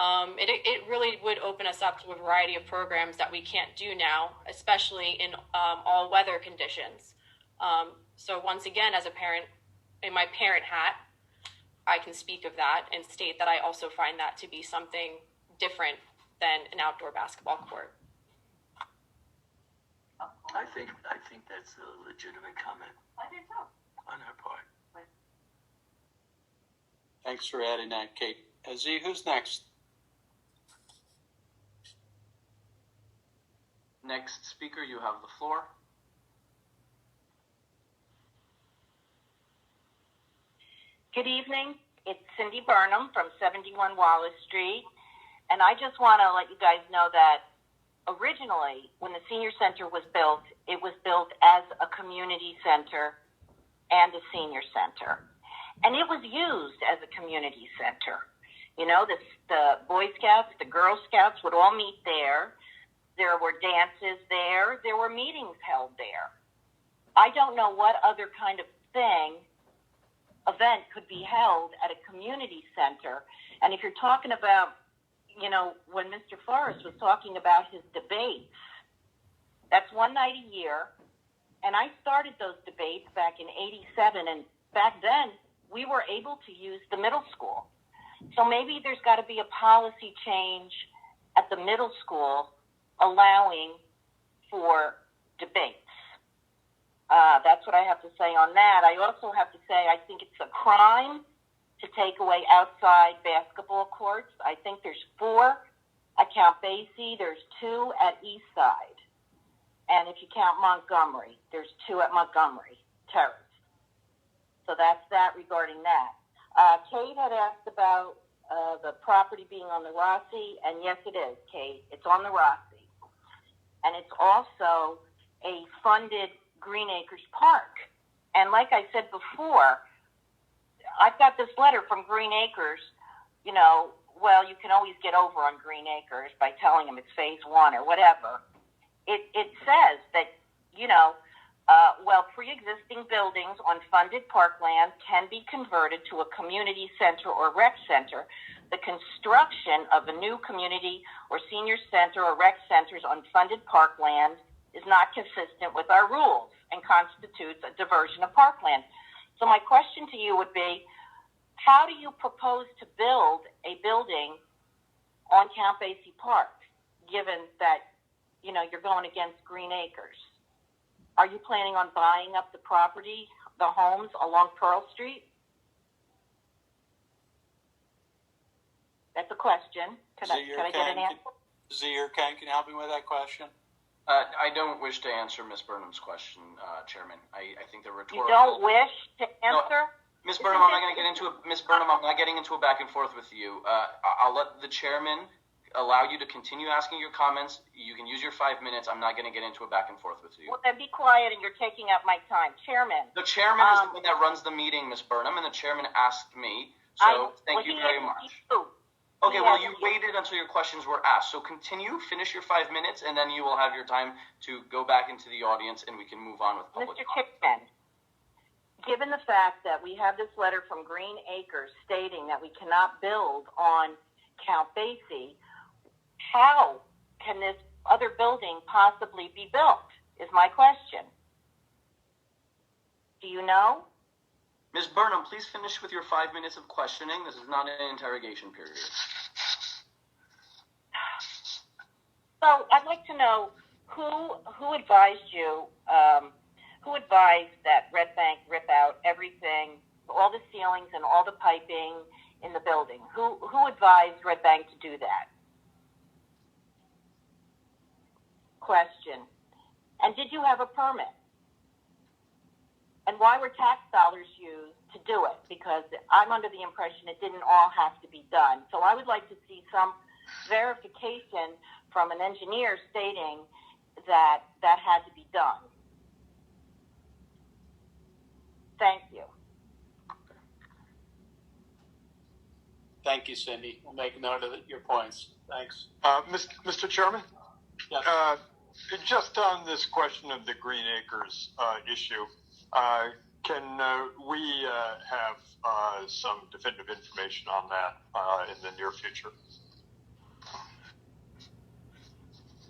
It really would open us up to a variety of programs that we can't do now, especially in all weather conditions. So once again, as a parent, in my parent hat, I can speak of that and state that I also find that to be something different than an outdoor basketball court. I think that's a legitimate comment. I think so. On her part. Thanks for adding that, Kate. Z, who's next? Next speaker, you have the floor. Good evening. It's Cindy Burnham from 71 Wallace Street. And I just want to let you guys know that originally, when the senior center was built, it was built as a community center and a senior center. And it was used as a community center. You know, the Boy Scouts, the Girl Scouts would all meet there. There were dances there. There were meetings held there. I don't know what other kind of event could be held at a community center. And if you're talking about, you know, when Mr. Forrest was talking about his debates, that's one night a year. And I started those debates back in '87. And back then, we were able to use the middle school. So maybe there's got to be a policy change at the middle school allowing for debates. That's what I have to say on that. I also have to say I think it's a crime to take away outside basketball courts. I think there's 4 at Count Basie. There's 2 at Eastside. And if you count Montgomery, there's 2 at Montgomery Terrace. So that's that regarding that. Kate had asked about the property being on the Rossi, and yes, it is, Kate. It's on the Rossi. And it's also a funded Green Acres Park. And like I said before, I've got this letter from Green Acres, you know, well, you can always get over on Green Acres by telling them it's phase 1 or whatever. It says that, you know, pre-existing buildings on funded parkland can be converted to a community center or rec center. The construction of a new community or senior center or rec centers on funded parkland is not consistent with our rules and constitutes a diversion of parkland. So my question to you would be, how do you propose to build a building on Count Basie Park, given that, you know, you're going against Green Acres? Are you planning on buying up the property, the homes along Pearl Street? That's a question. Can I get an answer? Z or Ken, can you help me with that question? I don't wish to answer Ms. Burnham's question, Chairman. I think the rhetorical... You don't wish to answer? No, Ms. Burnham, I'm not going to get into it. Ms. Burnham, I'm not getting into a back and forth with you. I'll let the chairman allow you to continue asking your comments. You can use your 5 minutes. I'm not going to get into a back and forth with you. Well, then be quiet, and you're taking up my time. Chairman. The chairman is the one that runs the meeting, Ms. Burnham, and the chairman asked me. So thank you very much. Okay, well, you waited until your questions were asked. So continue, finish your 5 minutes, and then you will have your time to go back into the audience, and we can move on with public comment. Mr. Chickman, given the fact that we have this letter from Green Acres stating that we cannot build on Count Basie, how can this other building possibly be built, is my question. Do you know? Ms. Burnham, please finish with your 5 minutes of questioning. This is not an interrogation period. So I'd like to know who advised you, who advised that Red Bank rip out everything, all the ceilings and all the piping in the building? Who advised Red Bank to do that? Question. And did you have a permit? And why were tax dollars used to do it? Because I'm under the impression it didn't all have to be done. So I would like to see some verification from an engineer stating that that had to be done. Thank you. Thank you, Cindy. We'll make note of your points. Thanks. Mr. Chairman? Yes. Just on this question of the Green Acres issue, can we have some definitive information on that in the near future?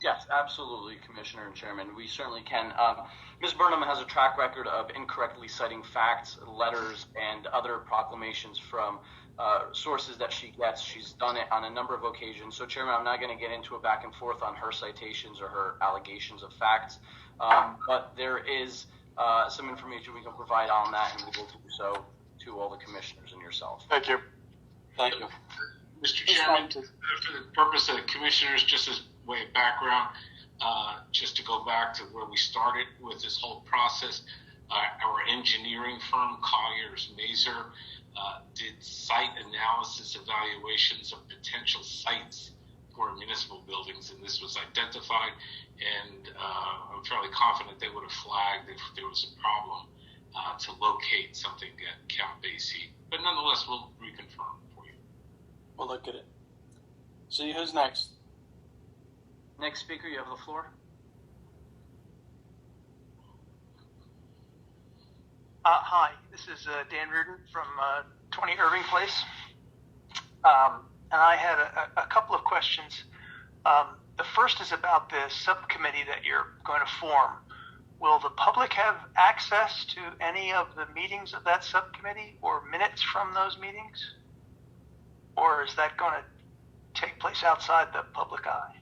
Yes, absolutely, Commissioner and Chairman. We certainly can. Ms. Burnham has a track record of incorrectly citing facts, letters, and other proclamations from sources that she gets. She's done it on a number of occasions. So, Chairman, I'm not going to get into a back and forth on her citations or her allegations of facts, but there is some information we can provide on that, and we will do so to all the commissioners and yourself. Thank you. Thank you. Mr. Chairman, for the purpose of the commissioners, just as way of background, just to go back to where we started with this whole process, our engineering firm, Colliers Mazer, did site analysis evaluations of potential sites for municipal buildings, and this was identified, and I'm fairly confident they would have flagged if there was a problem to locate something at Count Basie. But nonetheless, we'll reconfirm for you. We'll look at it. See who's next. Next speaker, you have the floor. Hi, this is Dan Reardon from 20 Irving Place. And I had a couple of questions. The first is about the subcommittee that you're going to form. Will the public have access to any of the meetings of that subcommittee or minutes from those meetings? Or is that going to take place outside the public eye?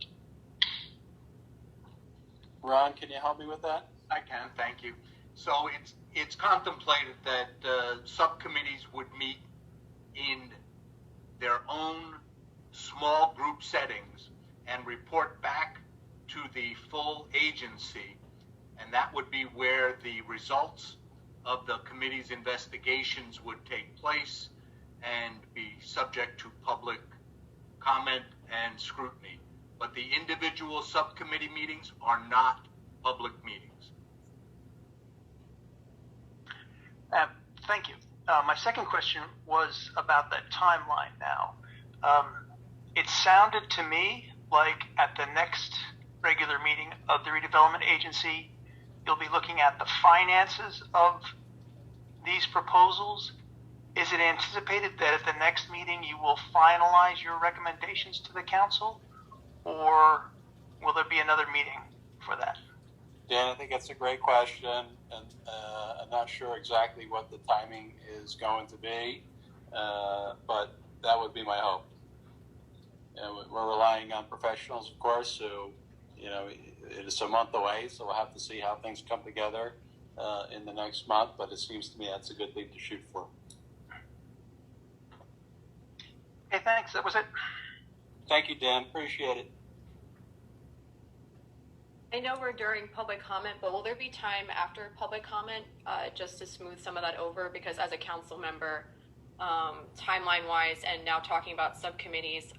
Ron, can you help me with that? I can, thank you. So it's contemplated that subcommittees would meet in their own small group settings and report back to the full agency, and that would be where the results of the committee's investigations would take place and be subject to public comment and scrutiny. But the individual subcommittee meetings are not public meetings. Thank you. My second question was about that timeline now. It sounded to me like at the next regular meeting of the redevelopment agency, you'll be looking at the finances of these proposals. Is it anticipated that at the next meeting you will finalize your recommendations to the council, or will there be another meeting for that? Dan, I think that's a great question, and I'm not sure exactly what the timing is going to be, but that would be my hope. We're relying on professionals, of course, so it is a month away, so we'll have to see how things come together in the next month, but it seems to me that's a good thing to shoot for. Okay, thanks. That was it. Thank you, Dan. Appreciate it. I know we're during public comment, but will there be time after public comment just to smooth some of that over? Because as a council member, timeline-wise, and now talking about subcommittees,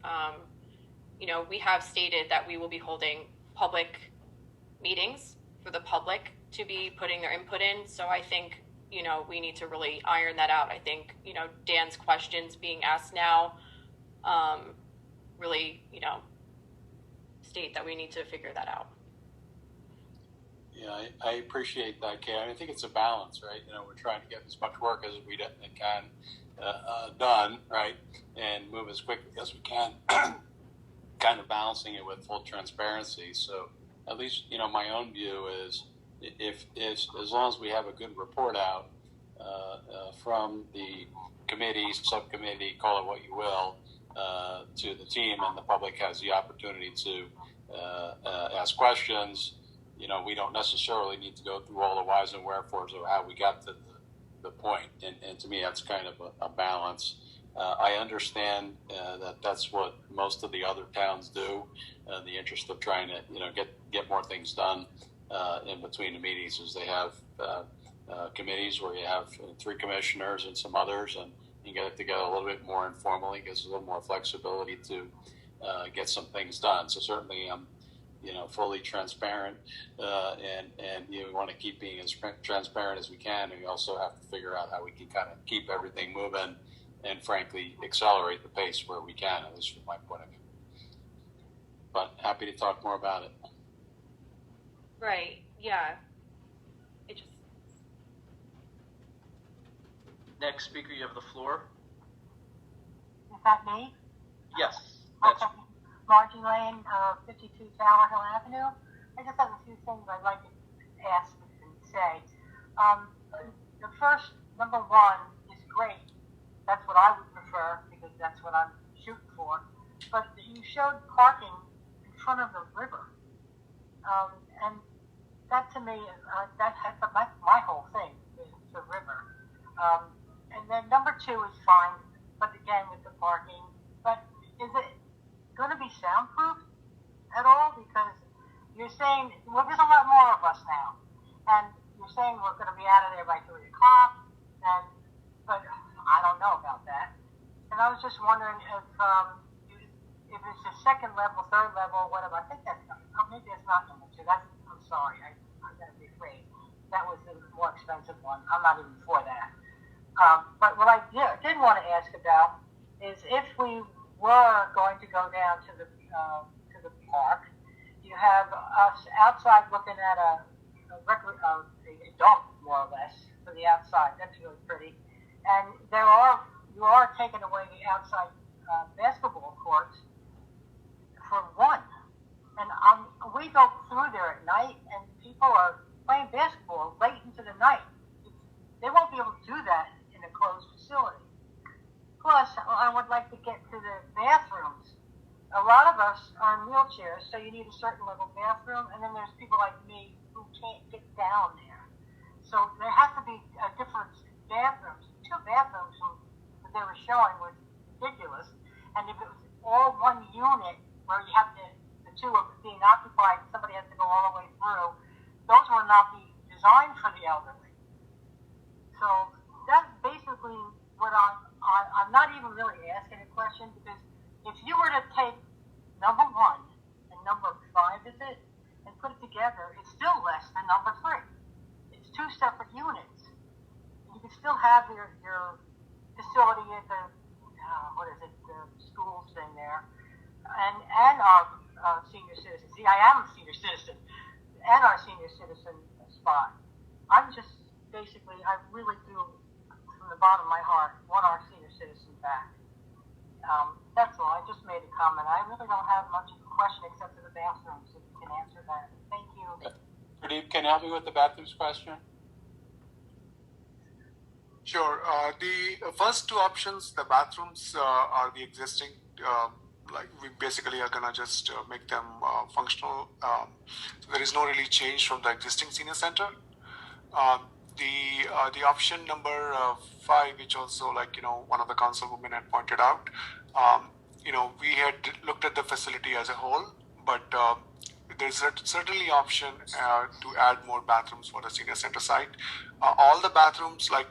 we have stated that we will be holding public meetings for the public to be putting their input in. So I think, we need to really iron that out. I think, Dan's questions being asked now really, state that we need to figure that out. Yeah, I appreciate that, Kay. I think it's a balance, right? We're trying to get as much work as we can done, right, and move as quickly as we can, kind of balancing it with full transparency. So at least, my own view is if as long as we have a good report out from the committee, subcommittee, call it what you will, to the team, and the public has the opportunity to ask questions. We don't necessarily need to go through all the whys and wherefores of how we got to the point. And to me, that's kind of a balance. I understand that that's what most of the other towns do, in the interest of trying to, get more things done in between the meetings, is they have committees where you have 3 commissioners and some others, and you get it together a little bit more informally, gives a little more flexibility to get some things done. So certainly I'm fully transparent, and we want to keep being as transparent as we can, and we also have to figure out how we can kind of keep everything moving and frankly accelerate the pace where we can, at least from my point of view. But happy to talk more about it. Right, yeah. Next speaker, you have the floor. Is that me? Yes. That's... Margie Lane, 52 Tower Hill Avenue. I just have a few things I'd like to ask and say. The first, number one, is great. That's what I would prefer because that's what I'm shooting for. But you showed parking in front of the river. And that to me, that's my whole thing, is the river. And then number two is fine, but again with the parking. But is it going to be soundproof at all? Because you're saying, well, there's a lot more of us now. And you're saying we're going to be out of there by 3 o'clock. But I don't know about that. And I was just wondering if it's a second level, third level, whatever. I think that's maybe that's not number two. I'm sorry. I'm going to be afraid. That was the more expensive one. I'm not even for that. But what I did want to ask about is if we were going to go down to the park, you have us outside looking at a dump, more or less, for the outside. That's really pretty. And you are taking away the outside basketball courts for one. And we go through there at night, and people are playing basketball late into the night. They won't be able to do that in a closed facility. Plus, I would like to get to the bathrooms. A lot of us are in wheelchairs, so you need a certain level bathroom, and then there's people like me who can't get down there. So there has to be different bathrooms. 2 bathrooms that they were showing was ridiculous. And if it was all one unit where you have the 2 of being occupied, somebody has to go all the way through, those were not designed for the elderly. So that's basically what I'm not even really asking a question, because if you were to take number 1 and number 5, is it, and put it together, it's still less than number 3. It's 2 separate units. You can still have your facility at the the schools thing there, and our senior citizen. See, I am a senior citizen, and our senior citizen spot. I'm just basically, I really do, from the bottom of my heart, want our senior citizen back. That's all. I just made a comment. I really don't have much of a question except for the bathrooms. If you can answer that, thank you. Pradeep, can you help me with the bathrooms question? Sure. The first 2 options, the bathrooms are the existing. Like we basically are gonna just make them functional. So there is no really change from the existing senior center. The option number 5, which also, like, one of the councilwomen had pointed out, we had looked at the facility as a whole, but there's certainly option to add more bathrooms for the senior center site. All the bathrooms, like,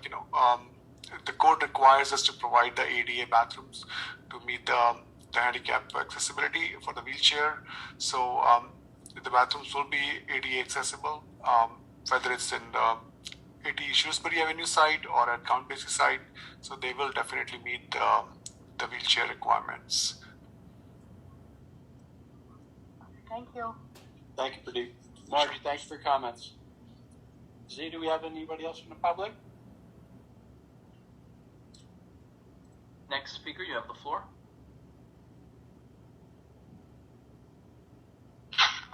the code requires us to provide the ADA bathrooms to meet the handicap accessibility for the wheelchair. So the bathrooms will be ADA accessible, whether it's in the 80 Shrewsbury Avenue site or at Count Basie site. So they will definitely meet the wheelchair requirements. Thank you. Thank you, Pradeep. Margie, thanks for your comments. Z, do we have anybody else from the public? Next speaker, you have the floor.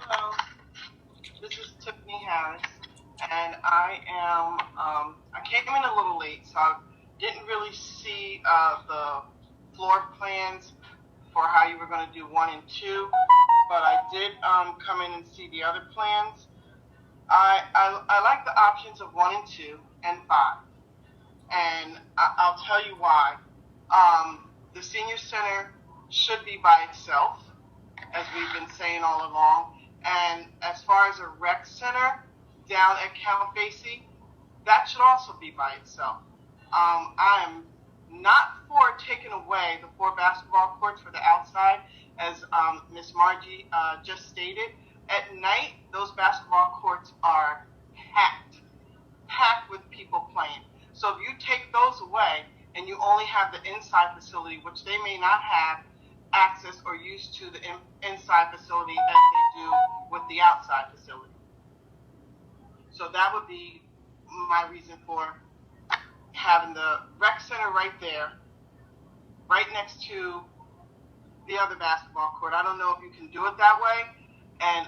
Hello, this is Tiffany Harris, and I came in a little late, so I didn't really see the floor plans for how you were going to do 1 and 2, but I did come in and see the other plans. I like the options of 1 and 2 and 5, and I'll tell you why. The senior center should be by itself, as we've been saying all along. And as far as a rec center down at Count Basie, that should also be by itself. I am not for taking away the 4 basketball courts for the outside, as Miss Margie just stated. At night, those basketball courts are packed with people playing. So if you take those away and you only have the inside facility, which they may not have access or use to the inside facility as they do with the outside facility. So that would be my reason for having the rec center right there, right next to the other basketball court. I don't know if you can do it that way. And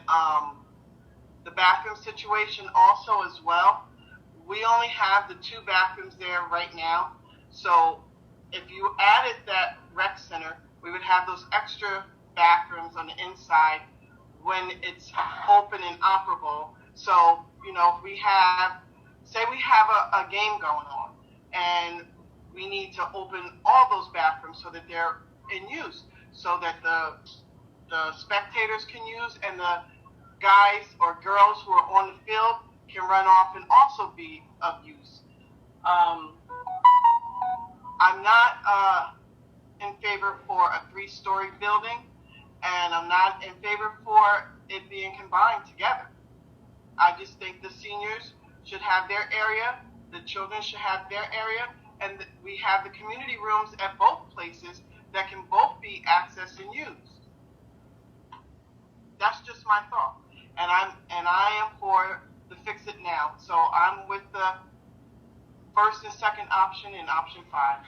the bathroom situation also as well. We only have the 2 bathrooms there right now. So if you added that rec center, we would have those extra bathrooms on the inside when it's open and operable. So, you know, if we have, say we have a game going on and we need to open all those bathrooms so that they're in use, so that the spectators can use and the guys or girls who are on the field can run off and also be of use. I'm not in favor for a 3-story building, and I'm not in favor for it being combined together. I just think the seniors should have their area, the children should have their area, and we have the community rooms at both places that can both be accessed and used. That's just my thought. And I am for the fix it now. So I'm with the first and second option and option 5.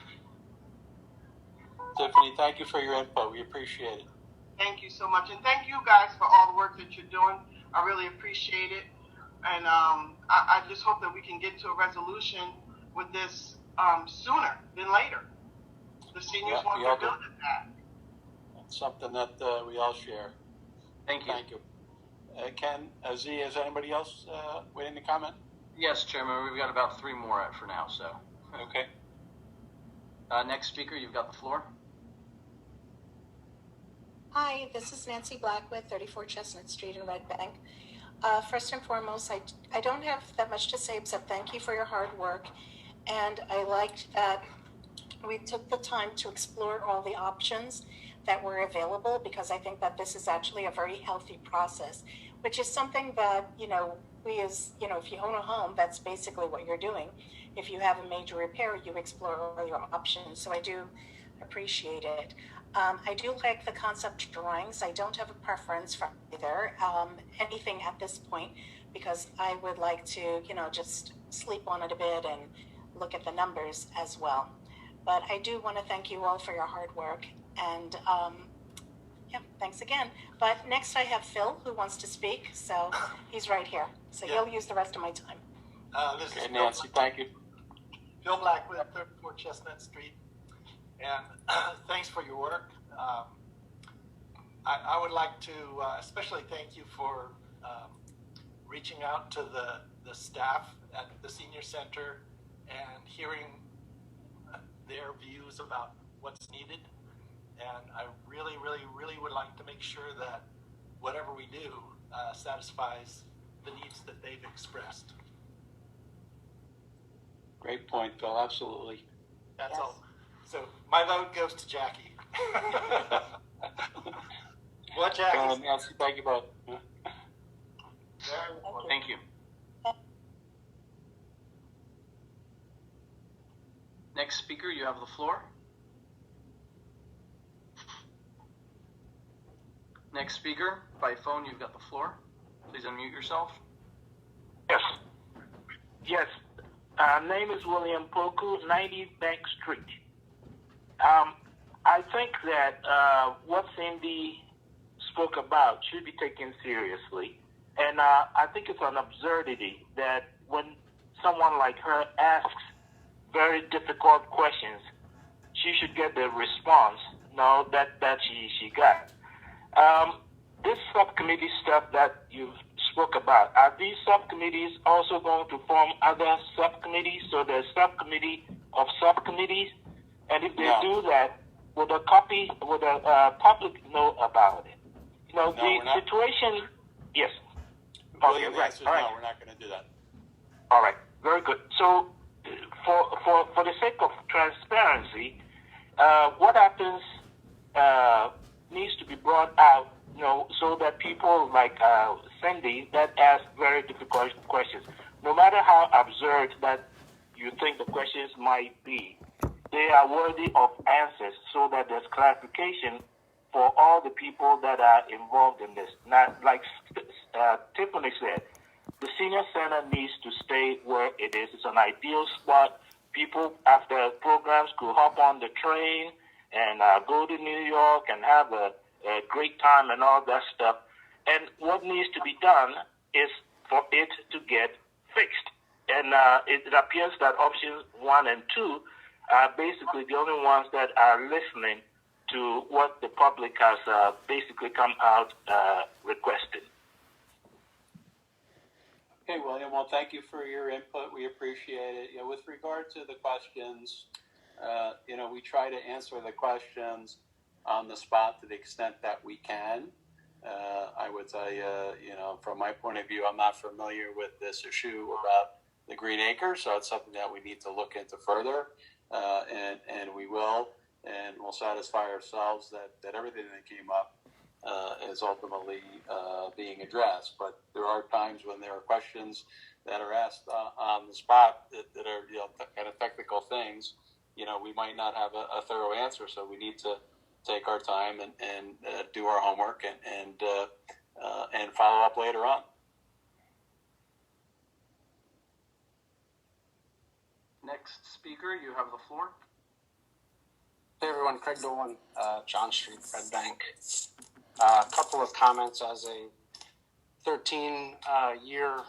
Tiffany, thank you for your input. We appreciate it. Thank you so much. And thank you guys for all the work that you're doing. I really appreciate it. And I just hope that we can get to a resolution with this sooner than later. The seniors want to build it back. It's something that we all share. Thank you. Thank you. Ken, Z, is anybody else waiting to comment? Yes, Chairman, we've got about 3 more for now, so. Okay. Next speaker, you've got the floor. Hi, this is Nancy Blackwood, 34 Chestnut Street in Red Bank. First and foremost, I don't have that much to say except thank you for your hard work. And I liked that we took the time to explore all the options that were available, because I think that this is actually a very healthy process, which is something that, you know, we as, you know, if you own a home, that's basically what you're doing. If you have a major repair, you explore all your options. So I do appreciate it. I do like the concept drawings. I don't have a preference for either, anything at this point, because I would like to, you know, just sleep on it a bit and look at the numbers as well. But I do want to thank you all for your hard work, and yeah, thanks again. But next I have Phil, who wants to speak, so he's right here. So he'll use the rest of my time. This Okay, is Nancy, thank you. Phil Blackwood, 34 Chestnut Street, and thanks for your work. I would like to especially thank you for reaching out to the staff at the senior center and hearing their views about what's needed. And I really, really, really would like to make sure that whatever we do satisfies the needs that they've expressed. Great point, Phil. Absolutely. That's all. So my vote goes to Jackie. What, Jackie? Nancy, thank you both. Thank you. Next speaker, you have the floor. Next speaker, by phone, you've got the floor. Please unmute yourself. Yes. Yes. Name is William Poku, 90 Bank Street. I think that what Cindy spoke about should be taken seriously. And I think it's an absurdity that when someone like her asks very difficult questions, she should get the response that she got. This subcommittee stuff that you've spoke about, are these subcommittees also going to form other subcommittees? So there's subcommittee of subcommittees? And if they do that, would the public know about it? You know, the situation, yes. William, Okay, right. No, All right. we're not going to do that. All right, very good. So, for the sake of transparency, what happens needs to be brought out, you know, so that people like Cindy that ask very difficult questions, no matter how absurd that you think the questions might be, they are worthy of answers, so that there's clarification for all the people that are involved in this. Now, like Tiffany said, the senior center needs to stay where it is. It's an ideal spot. People, after programs, could hop on the train and go to New York and have a great time and all that stuff. And what needs to be done is for it to get fixed. And it appears that options 1 and 2 are basically the only ones that are listening to what the public has basically come out requesting. Okay, William. Well, thank you for your input. We appreciate it. With regard to the questions, we try to answer the questions on the spot to the extent that we can. I would tell you, from my point of view, I'm not familiar with this issue about the Green Acres, so it's something that we need to look into further, and we will, and we'll satisfy ourselves that everything that came up is ultimately being addressed. But there are times when there are questions that are asked on the spot that are kind of technical things. We might not have a thorough answer, so we need to take our time and do our homework and follow up later on. Next speaker, you have the floor. Hey everyone, Craig Dolan, John Street, Red Bank. A couple of comments as a 13-year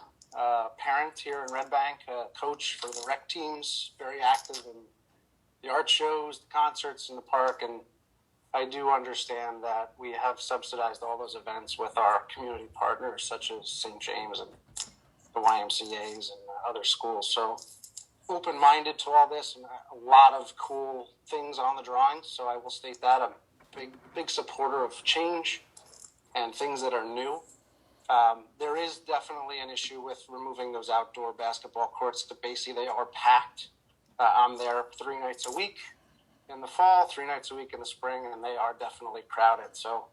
parent here in Red Bank, coach for the rec teams, very active in the art shows, the concerts in the park, and I do understand that we have subsidized all those events with our community partners such as St. James and the YMCAs and other schools. So open-minded to all this and a lot of cool things on the drawings. So I will state that I'm a big supporter of change and things that are new. There is definitely an issue with removing those outdoor basketball courts to Basie. They are packed. I'm there 3 nights a week in the fall, 3 nights a week in the spring, and they are definitely crowded. So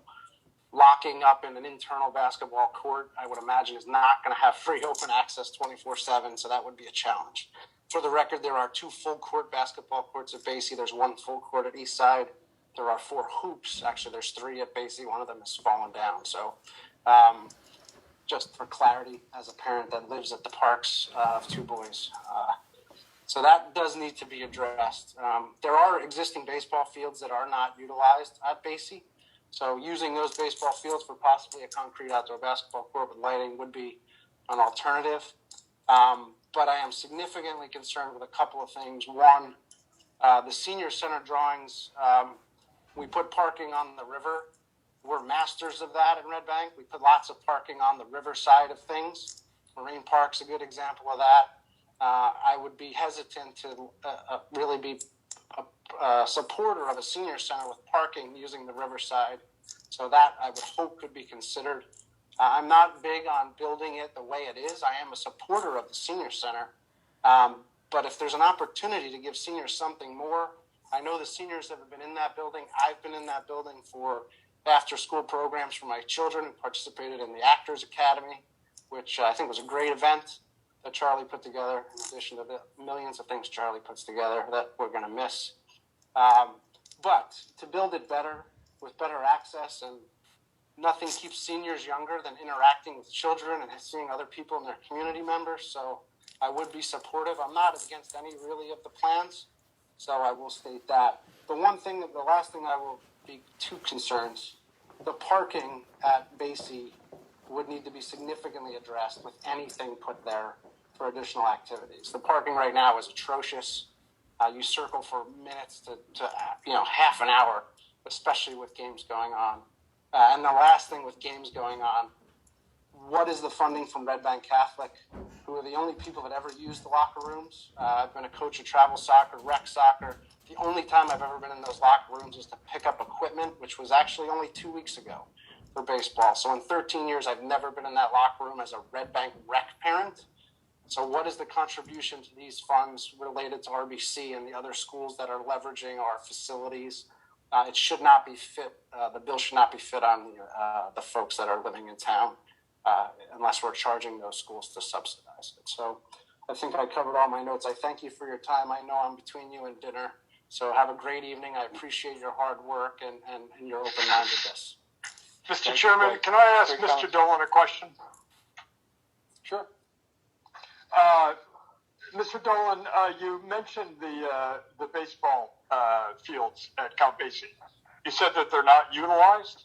locking up in an internal basketball court, I would imagine, is not going to have free open access 24/7, so that would be a challenge. For the record, there are 2 full-court basketball courts at Basie. There's 1 full court at Eastside. There are 4 hoops. Actually, there's 3 at Basie. One of them has fallen down. So just for clarity, as a parent that lives at the parks of 2 boys, so that does need to be addressed. There are existing baseball fields that are not utilized at Basie. So using those baseball fields for possibly a concrete outdoor basketball court with lighting would be an alternative. But I am significantly concerned with a couple of things. One, the senior center drawings, we put parking on the river. We're masters of that in Red Bank. We put lots of parking on the river side of things. Marine Park's a good example of that. I would be hesitant to really be a supporter of a senior center with parking using the riverside. So that I would hope could be considered. I'm not big on building it the way it is. I am a supporter of the senior center. But if there's an opportunity to give seniors something more, I know the seniors have been in that building. I've been in that building for after-school programs for my children and participated in the Actors Academy, which I think was a great event that Charlie put together, in addition to the millions of things Charlie puts together that we're going to miss. But to build it better, with better access, and nothing keeps seniors younger than interacting with children and seeing other people and their community members. So I would be supportive. I'm not against any really of the plans, so I will state that. The last thing I will be 2 concerns. The parking at Basie would need to be significantly addressed with anything put there for additional activities. The parking right now is atrocious. You circle for minutes to half an hour, especially with games going on. And the last thing with games going on, what is the funding from Red Bank Catholic, who are the only people that ever use the locker rooms? I've been a coach of travel soccer, rec soccer. The only time I've ever been in those locker rooms is to pick up equipment, which was actually only 2 weeks ago for baseball. So in 13 years, I've never been in that locker room as a Red Bank rec parent. So what is the contribution to these funds related to RBC and the other schools that are leveraging our facilities? It should not be fit. The bill should not be fit on the folks that are living in town unless we're charging those schools to subsidize it. So I think I covered all my notes. I thank you for your time. I know I'm between you and dinner. So have a great evening. I appreciate your hard work and your open-mindedness. Mr. Chairman, can I ask Mr. Dolan a question? Sure. Mr. Dolan, you mentioned the baseball fields at Count Basie. You said that they're not utilized?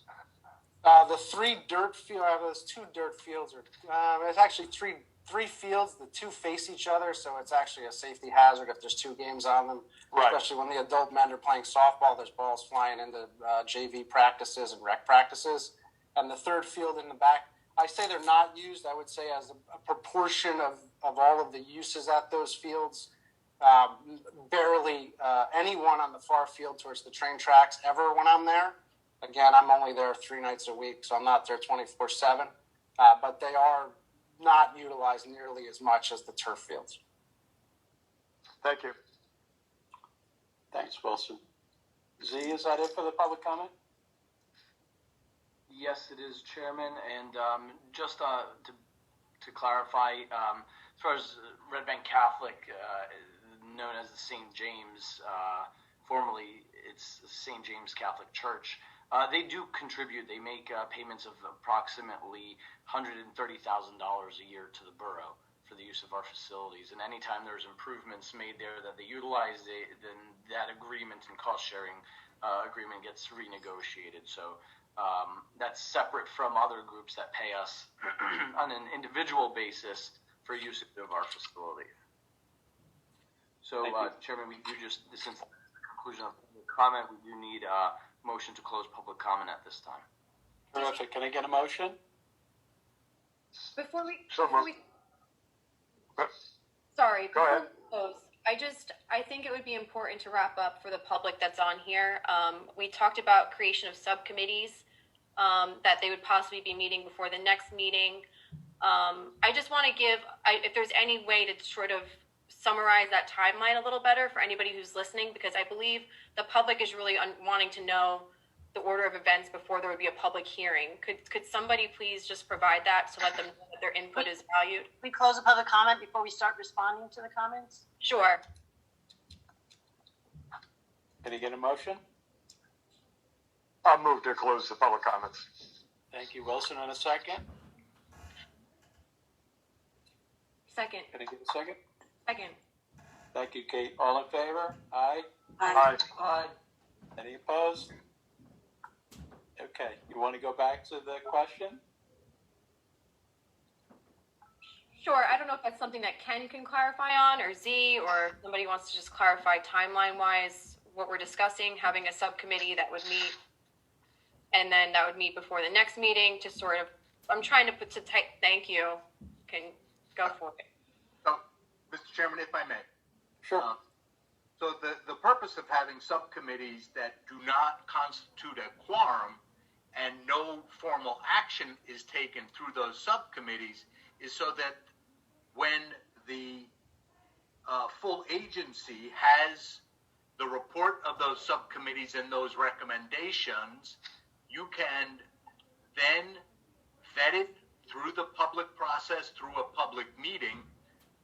The three dirt fields, those two dirt fields are, it's actually three fields. The two face each other, so it's actually a safety hazard if there's two games on them. Right. Especially when the adult men are playing softball, there's balls flying into JV practices and rec practices. And the third field in the back, I say they're not used. I would say as a proportion of all of the uses at those fields, barely anyone on the far field towards the train tracks ever when I'm there. Again, I'm only there 3 nights a week, so I'm not there 24/7. But they are not utilized nearly as much as the turf fields. Thank you. Thanks, Wilson. Z, is that it for the public comment? Yes, it is, Chairman. And just to clarify, as far as Red Bank Catholic, known as the St. James, formerly it's the St. James Catholic Church, they do contribute. They make payments of approximately $130,000 a year to the borough for the use of our facilities. And anytime there's improvements made there that they utilize, then that agreement and cost-sharing agreement gets renegotiated. So that's separate from other groups that pay us on an individual basis for use of our facilities. So, Chairman, we do just, since the conclusion of the comment, we do need a motion to close public comment at this time. Terrific. Can I get a motion? Before we Go ahead. close, I think it would be important to wrap up for the public that's on here. We talked about creation of subcommittees, that they would possibly be meeting before the next meeting. I just want to if there's any way to sort of summarize that timeline a little better for anybody who's listening, because I believe the public is really wanting to know the order of events before there would be a public hearing. Could somebody please just provide that to let them know that their input is valued? We close the public comment before we start responding to the comments? Sure. Can I get a motion? I'll move to close the public comments. Thank you, Wilson. And a second? Second. Can I get a second? Second. Thank you, Kate. All in favor? Aye? Aye. Aye. Any opposed? Okay. You want to go back to the question? Sure. I don't know if that's something that Ken can clarify on, or Z, or somebody wants to just clarify timeline-wise what we're discussing, having a subcommittee that would meet, and then that would meet before the next meeting to sort of, I'm trying to thank you. Can go for it. So, Mr. Chairman, if I may. Sure. So the purpose of having subcommittees that do not constitute a quorum and no formal action is taken through those subcommittees is so that when the full agency has the report of those subcommittees and those recommendations, you can then vet it through the public process, through a public meeting,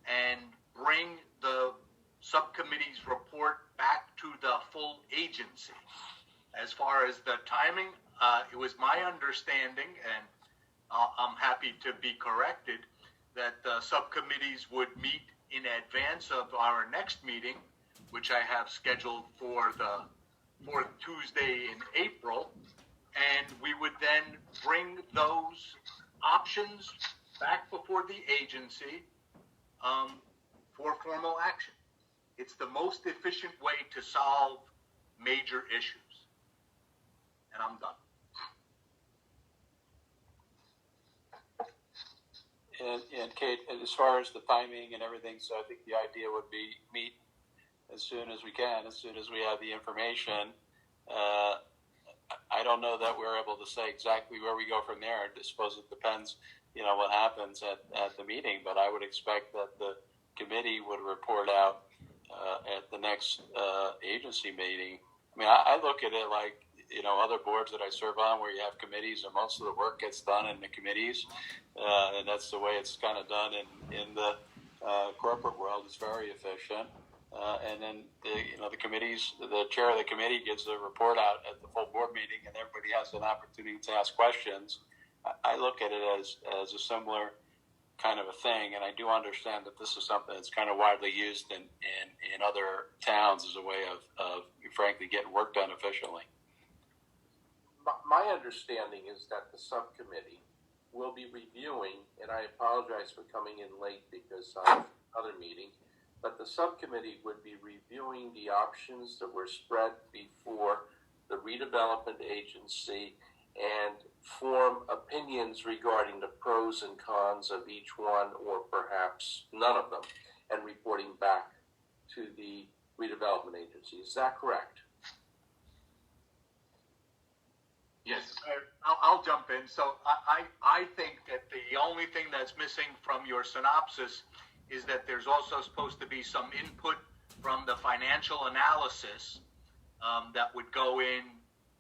and bring the subcommittee's report back to the full agency. As far as the timing, it was my understanding, and I'm happy to be corrected, that the subcommittees would meet in advance of our next meeting, which I have scheduled for the fourth Tuesday in April, and we would then bring those options back before the agency for formal action. It's the most efficient way to solve major issues. And I'm done. And Kate, as far as the timing and everything, so I think the idea would be meet as soon as we can, as soon as we have the information. I don't know that we're able to say exactly where we go from there. I suppose it depends, what happens at the meeting, but I would expect that the committee would report out at the next agency meeting. I mean, I look at it like, other boards that I serve on where you have committees and most of the work gets done in the committees. And that's the way it's kind of done in the corporate world. It's very efficient. And then the committees, the chair of the committee gives a report out at the full board meeting, and everybody has an opportunity to ask questions. I look at it as a similar kind of a thing, and I do understand that this is something that's kind of widely used in other towns as a way of frankly, getting work done efficiently. My understanding is that the subcommittee will be reviewing, and I apologize for coming in late because of another meeting, but the subcommittee would be reviewing the options that were spread before the redevelopment agency and form opinions regarding the pros and cons of each one, or perhaps none of them, and reporting back to the redevelopment agency. Is that correct? Yes. I'll jump in. So I think that the only thing that's missing from your synopsis is that there's also supposed to be some input from the financial analysis that would go in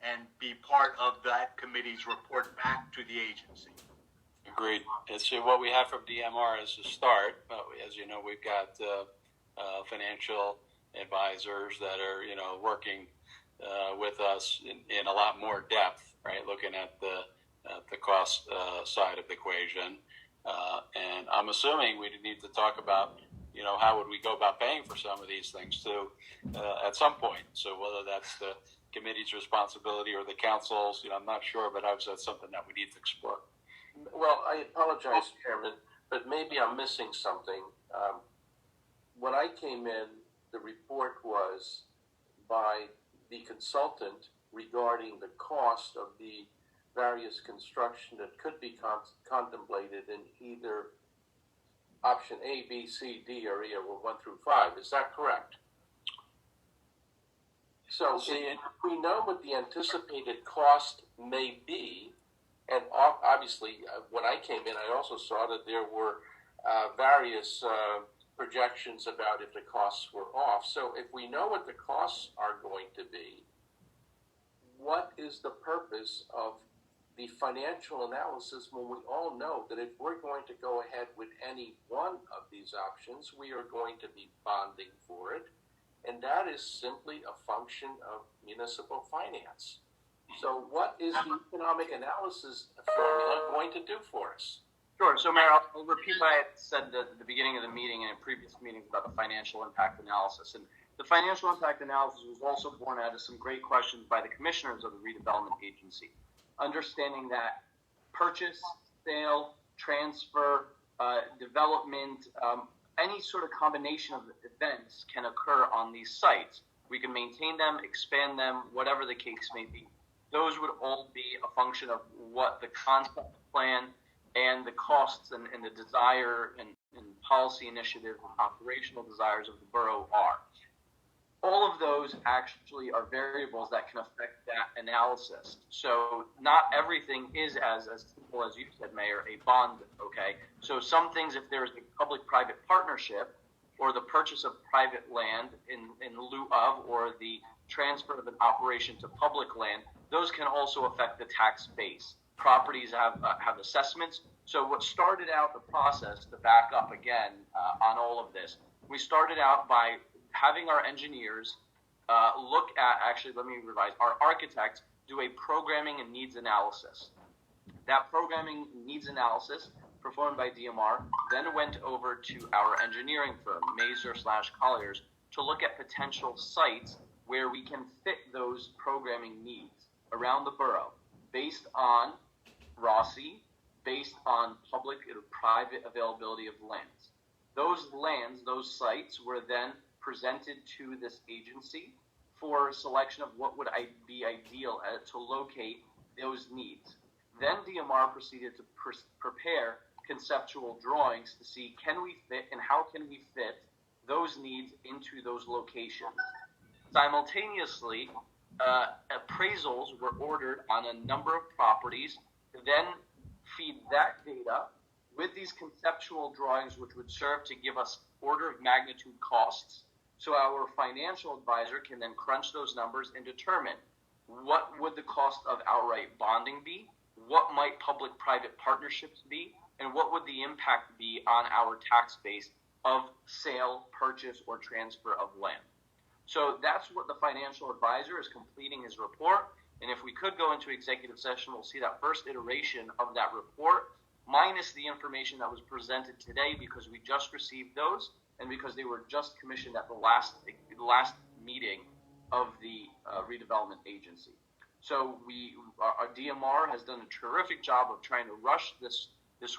and be part of that committee's report back to the agency. Agreed. It's what we have from DMR as a start. As you know, we've got financial advisors that are, working with us in a lot more depth, right? Looking at the cost side of the equation. And I'm assuming we need to talk about, how would we go about paying for some of these things too at some point. So whether that's the committee's responsibility or the council's, I'm not sure, but obviously that's something that we need to explore. Well, I apologize, Chairman, but maybe I'm missing something. When I came in, the report was by the consultant regarding the cost of the various construction that could be contemplated in either option A, B, C, D, or E, or 1 through 5. Is that correct? So if we know what the anticipated cost may be, and obviously when I came in, I also saw that there were various projections about if the costs were off. So if we know what the costs are going to be, what is the purpose of the financial analysis when we all know that if we're going to go ahead with any one of these options, we are going to be bonding for it, and that is simply a function of municipal finance. So what is the economic analysis formula going to do for us? Sure. So, Mayor, I'll repeat what I said at the beginning of the meeting and in previous meetings about the financial impact analysis. And the financial impact analysis was also born out of some great questions by the commissioners of the redevelopment agency. Understanding that purchase, sale, transfer, development, any sort of combination of events can occur on these sites. We can maintain them, expand them, whatever the case may be. Those would all be a function of what the concept plan and the costs and the desire and policy initiative and operational desires of the borough are. All of those actually are variables that can affect that analysis. So not everything is as simple as you said, Mayor, a bond, okay? So some things, if there's a public-private partnership or the purchase of private land in lieu of, or the transfer of an operation to public land, those can also affect the tax base. Properties have assessments. So what started out the process, to back up again on all of this, we started out by having our engineers look at, actually, let me revise, our architects do a programming and needs analysis. That programming needs analysis performed by DMR then went over to our engineering firm, Mazer/Colliers, to look at potential sites where we can fit those programming needs around the borough based on Rossi, based on public or private availability of lands. Those lands, those sites were then presented to this agency for selection of what would be ideal to locate those needs. Then DMR proceeded to prepare conceptual drawings to see can we fit and how can we fit those needs into those locations. Simultaneously, appraisals were ordered on a number of properties to then feed that data with these conceptual drawings, which would serve to give us order of magnitude costs. So our financial advisor can then crunch those numbers and determine what would the cost of outright bonding be, what might public-private partnerships be, and what would the impact be on our tax base of sale, purchase, or transfer of land. So that's what the financial advisor is completing his report. And if we could go into executive session, we'll see that first iteration of that report, minus the information that was presented today, because we just received those and because they were just commissioned at the last meeting of the redevelopment agency. So our DMR has done a terrific job of trying to rush this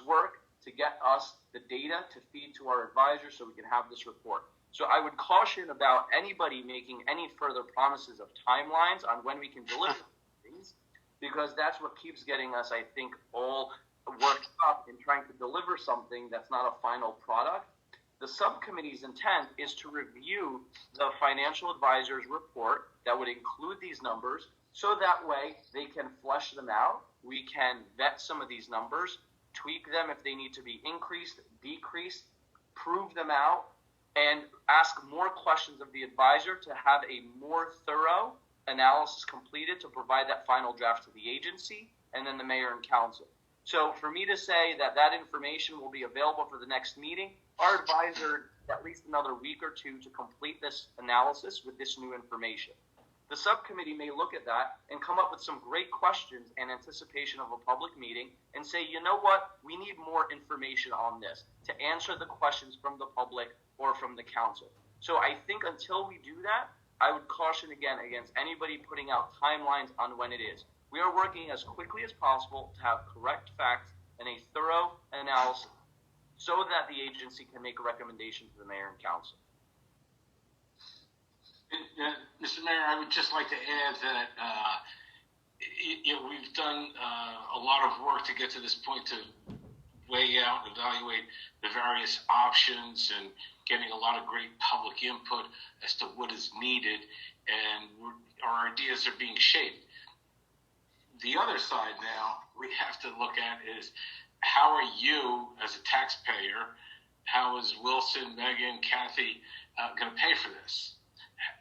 work to get us the data to feed to our advisors so we can have this report. So I would caution about anybody making any further promises of timelines on when we can deliver things, because that's what keeps getting us, I think, all worked up in trying to deliver something that's not a final product. The subcommittee's intent is to review the financial advisor's report that would include these numbers, so that way they can flesh them out. We can vet some of these numbers, tweak them if they need to be increased, decreased, prove them out, and ask more questions of the advisor to have a more thorough analysis completed to provide that final draft to the agency and then the mayor and council. So for me to say that that information will be available for the next meeting, our advisor at least another week or two to complete this analysis with this new information. The subcommittee may look at that and come up with some great questions in anticipation of a public meeting and say, you know what, we need more information on this to answer the questions from the public or from the council. So I think until we do that, I would caution again against anybody putting out timelines on when it is. We are working as quickly as possible to have correct facts and a thorough analysis so that the agency can make a recommendation to the mayor and council. Mr. Mayor, I would just like to add that we've done a lot of work to get to this point to weigh out and evaluate the various options and getting a lot of great public input as to what is needed, and our ideas are being shaped. The other side now we have to look at is how are you as a taxpayer, how is Wilson, Megan, Kathy going to pay for this?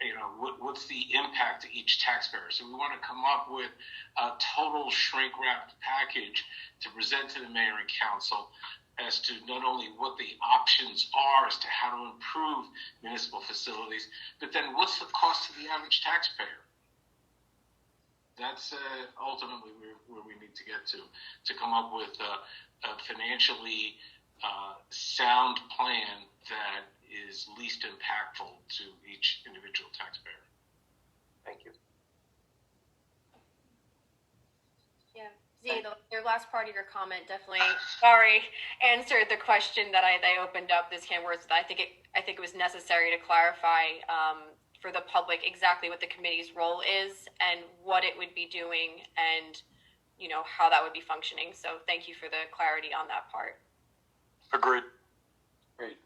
You know, what's the impact to each taxpayer? So we want to come up with a total shrink-wrapped package to present to the mayor and council as to not only what the options are as to how to improve municipal facilities, but then what's the cost to the average taxpayer? That's ultimately where we need to get to come up with a financially sound plan that is least impactful to each individual taxpayer. Thank you. Yeah, Z, your last part of your comment definitely, answered the question that I opened up this can of words. I think it was necessary to clarify for the public exactly what the committee's role is and what it would be doing and, you know, how that would be functioning. So thank you for the clarity on that part. Agreed. Great.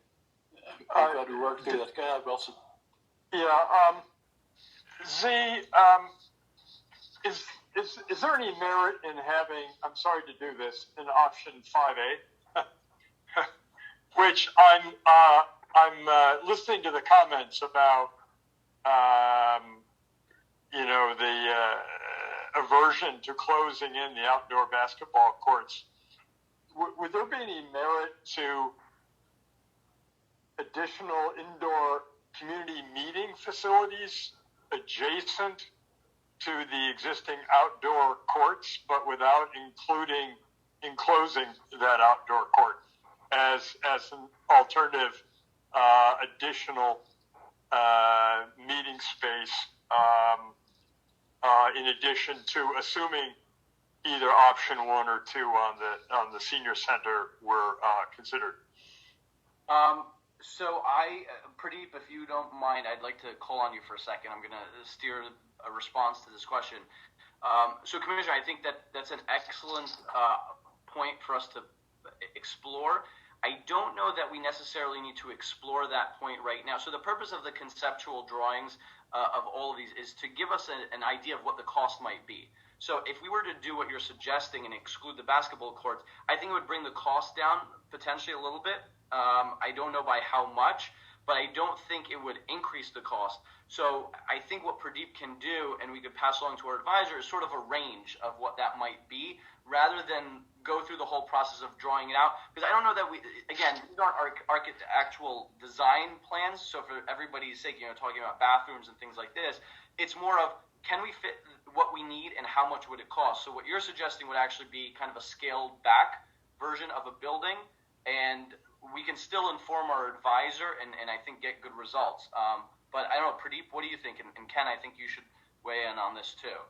I'm glad we worked through that. Go ahead, Wilson. Yeah. Z, is there any merit in having, I'm sorry to do this, an option 5A, which I'm listening to the comments about, the aversion to closing in the outdoor basketball courts. Would there be any merit to additional indoor community meeting facilities adjacent to the existing outdoor courts, but without enclosing that outdoor court as an alternative additional meeting space, in addition to assuming either option 1 or 2 on the senior center were considered? So Pradeep, if you don't mind, I'd like to call on you for a second. I'm going to steer a response to this question. So Commissioner, I think that's an excellent point for us to explore. I don't know that we necessarily need to explore that point right now. So the purpose of the conceptual drawings of all of these is to give us an idea of what the cost might be. So if we were to do what you're suggesting and exclude the basketball courts, I think it would bring the cost down potentially a little bit. I don't know by how much, but I don't think it would increase the cost. So I think what Pradeep can do, and we could pass along to our advisor, is sort of a range of what that might be, rather than go through the whole process of drawing it out. Because I don't know that these aren't actual design plans. So for everybody's sake, talking about bathrooms and things like this, it's more of, can we fit what we need and how much would it cost? So what you're suggesting would actually be kind of a scaled back version of a building, and we can still inform our advisor and I think get good results. But I don't know, Pradeep, what do you think? And Ken, I think you should weigh in on this too.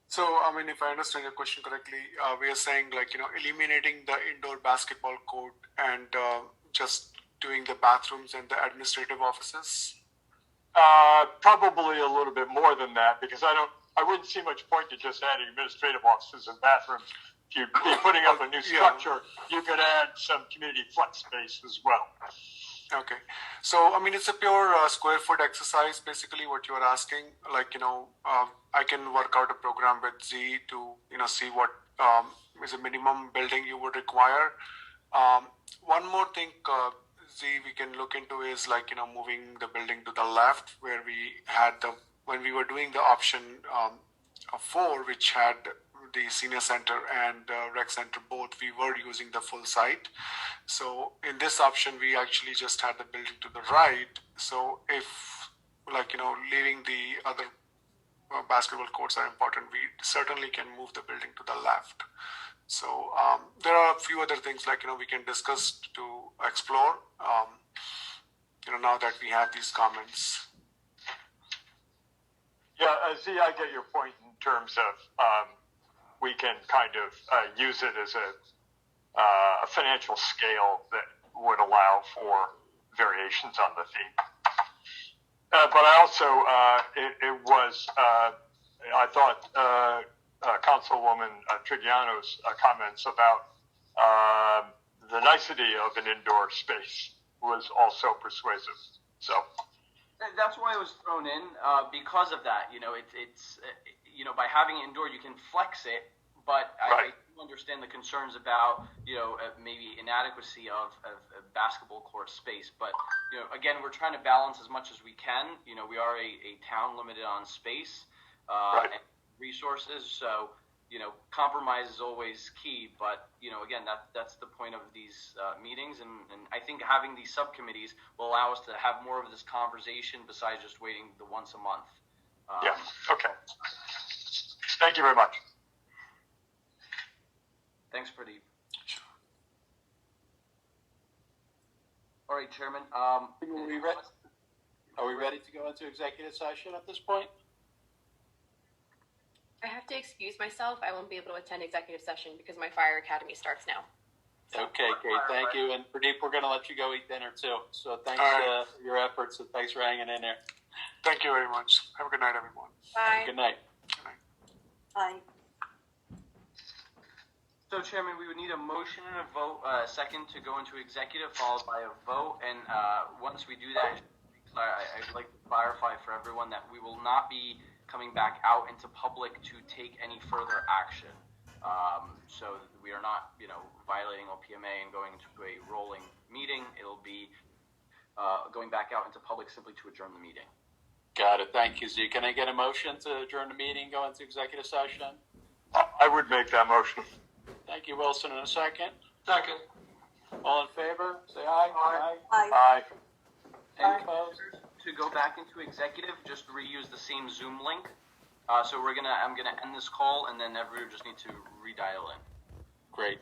So, I mean, if I understand your question correctly, we are saying like, eliminating the indoor basketball court and just doing the bathrooms and the administrative offices. Probably a little bit more than that, because I wouldn't see much point to just adding administrative offices and bathrooms. If you're putting up a new structure, you could add some community flex space as well. Okay. So, I mean, it's a pure square foot exercise, basically what you are asking. Like, I can work out a program with Z to, see what is a minimum building you would require. One more thing, Z, we can look into is like, moving the building to the left where we had when we were doing the option 4, which had the senior center and rec center both, we were using the full site. So in this option, we actually just had the building to the right. So if leaving the other basketball courts are important, we certainly can move the building to the left. So there are a few other things we can discuss to explore, now that we have these comments. Yeah, Z, I get your point in terms of we can kind of use it as a financial scale that would allow for variations on the fee. But I also, I thought Councilwoman Trigiano's comments about the nicety of an indoor space was also persuasive. So that's why it was thrown in because of that. It's by having it indoor, you can flex it, but I understand the concerns about maybe inadequacy of basketball court space. But again, we're trying to balance as much as we can. We are a town limited on space and resources, so compromise is always key. But again, that's the point of these meetings, and I think having these subcommittees will allow us to have more of this conversation besides just waiting the once a month. Yeah. Okay. Thank you very much. Thanks, Pradeep. All right, Chairman. Are we ready to go into executive session at this point? I have to excuse myself. I won't be able to attend executive session because my fire academy starts now. Okay, great. Thank you. And Pradeep, we're going to let you go eat dinner too. So thanks for your efforts and thanks for hanging in there. Thank you very much. Have a good night, everyone. Bye. Good night. Bye. So, Chairman, we would need a motion and a vote, second to go into executive, followed by a vote. And once we do that, I'd like to clarify for everyone that we will not be coming back out into public to take any further action. So we are not, violating OPMA and going into a rolling meeting. It'll be going back out into public simply to adjourn the meeting. Got it. Thank you, Z. Can I get a motion to adjourn the meeting, go into executive session? I would make that motion. Thank you, Wilson. In a second. Second. All in favor? Say aye. Aye. Aye. And to go back into executive, just reuse the same Zoom link. So I'm gonna end this call, and then everyone just need to redial in. Great.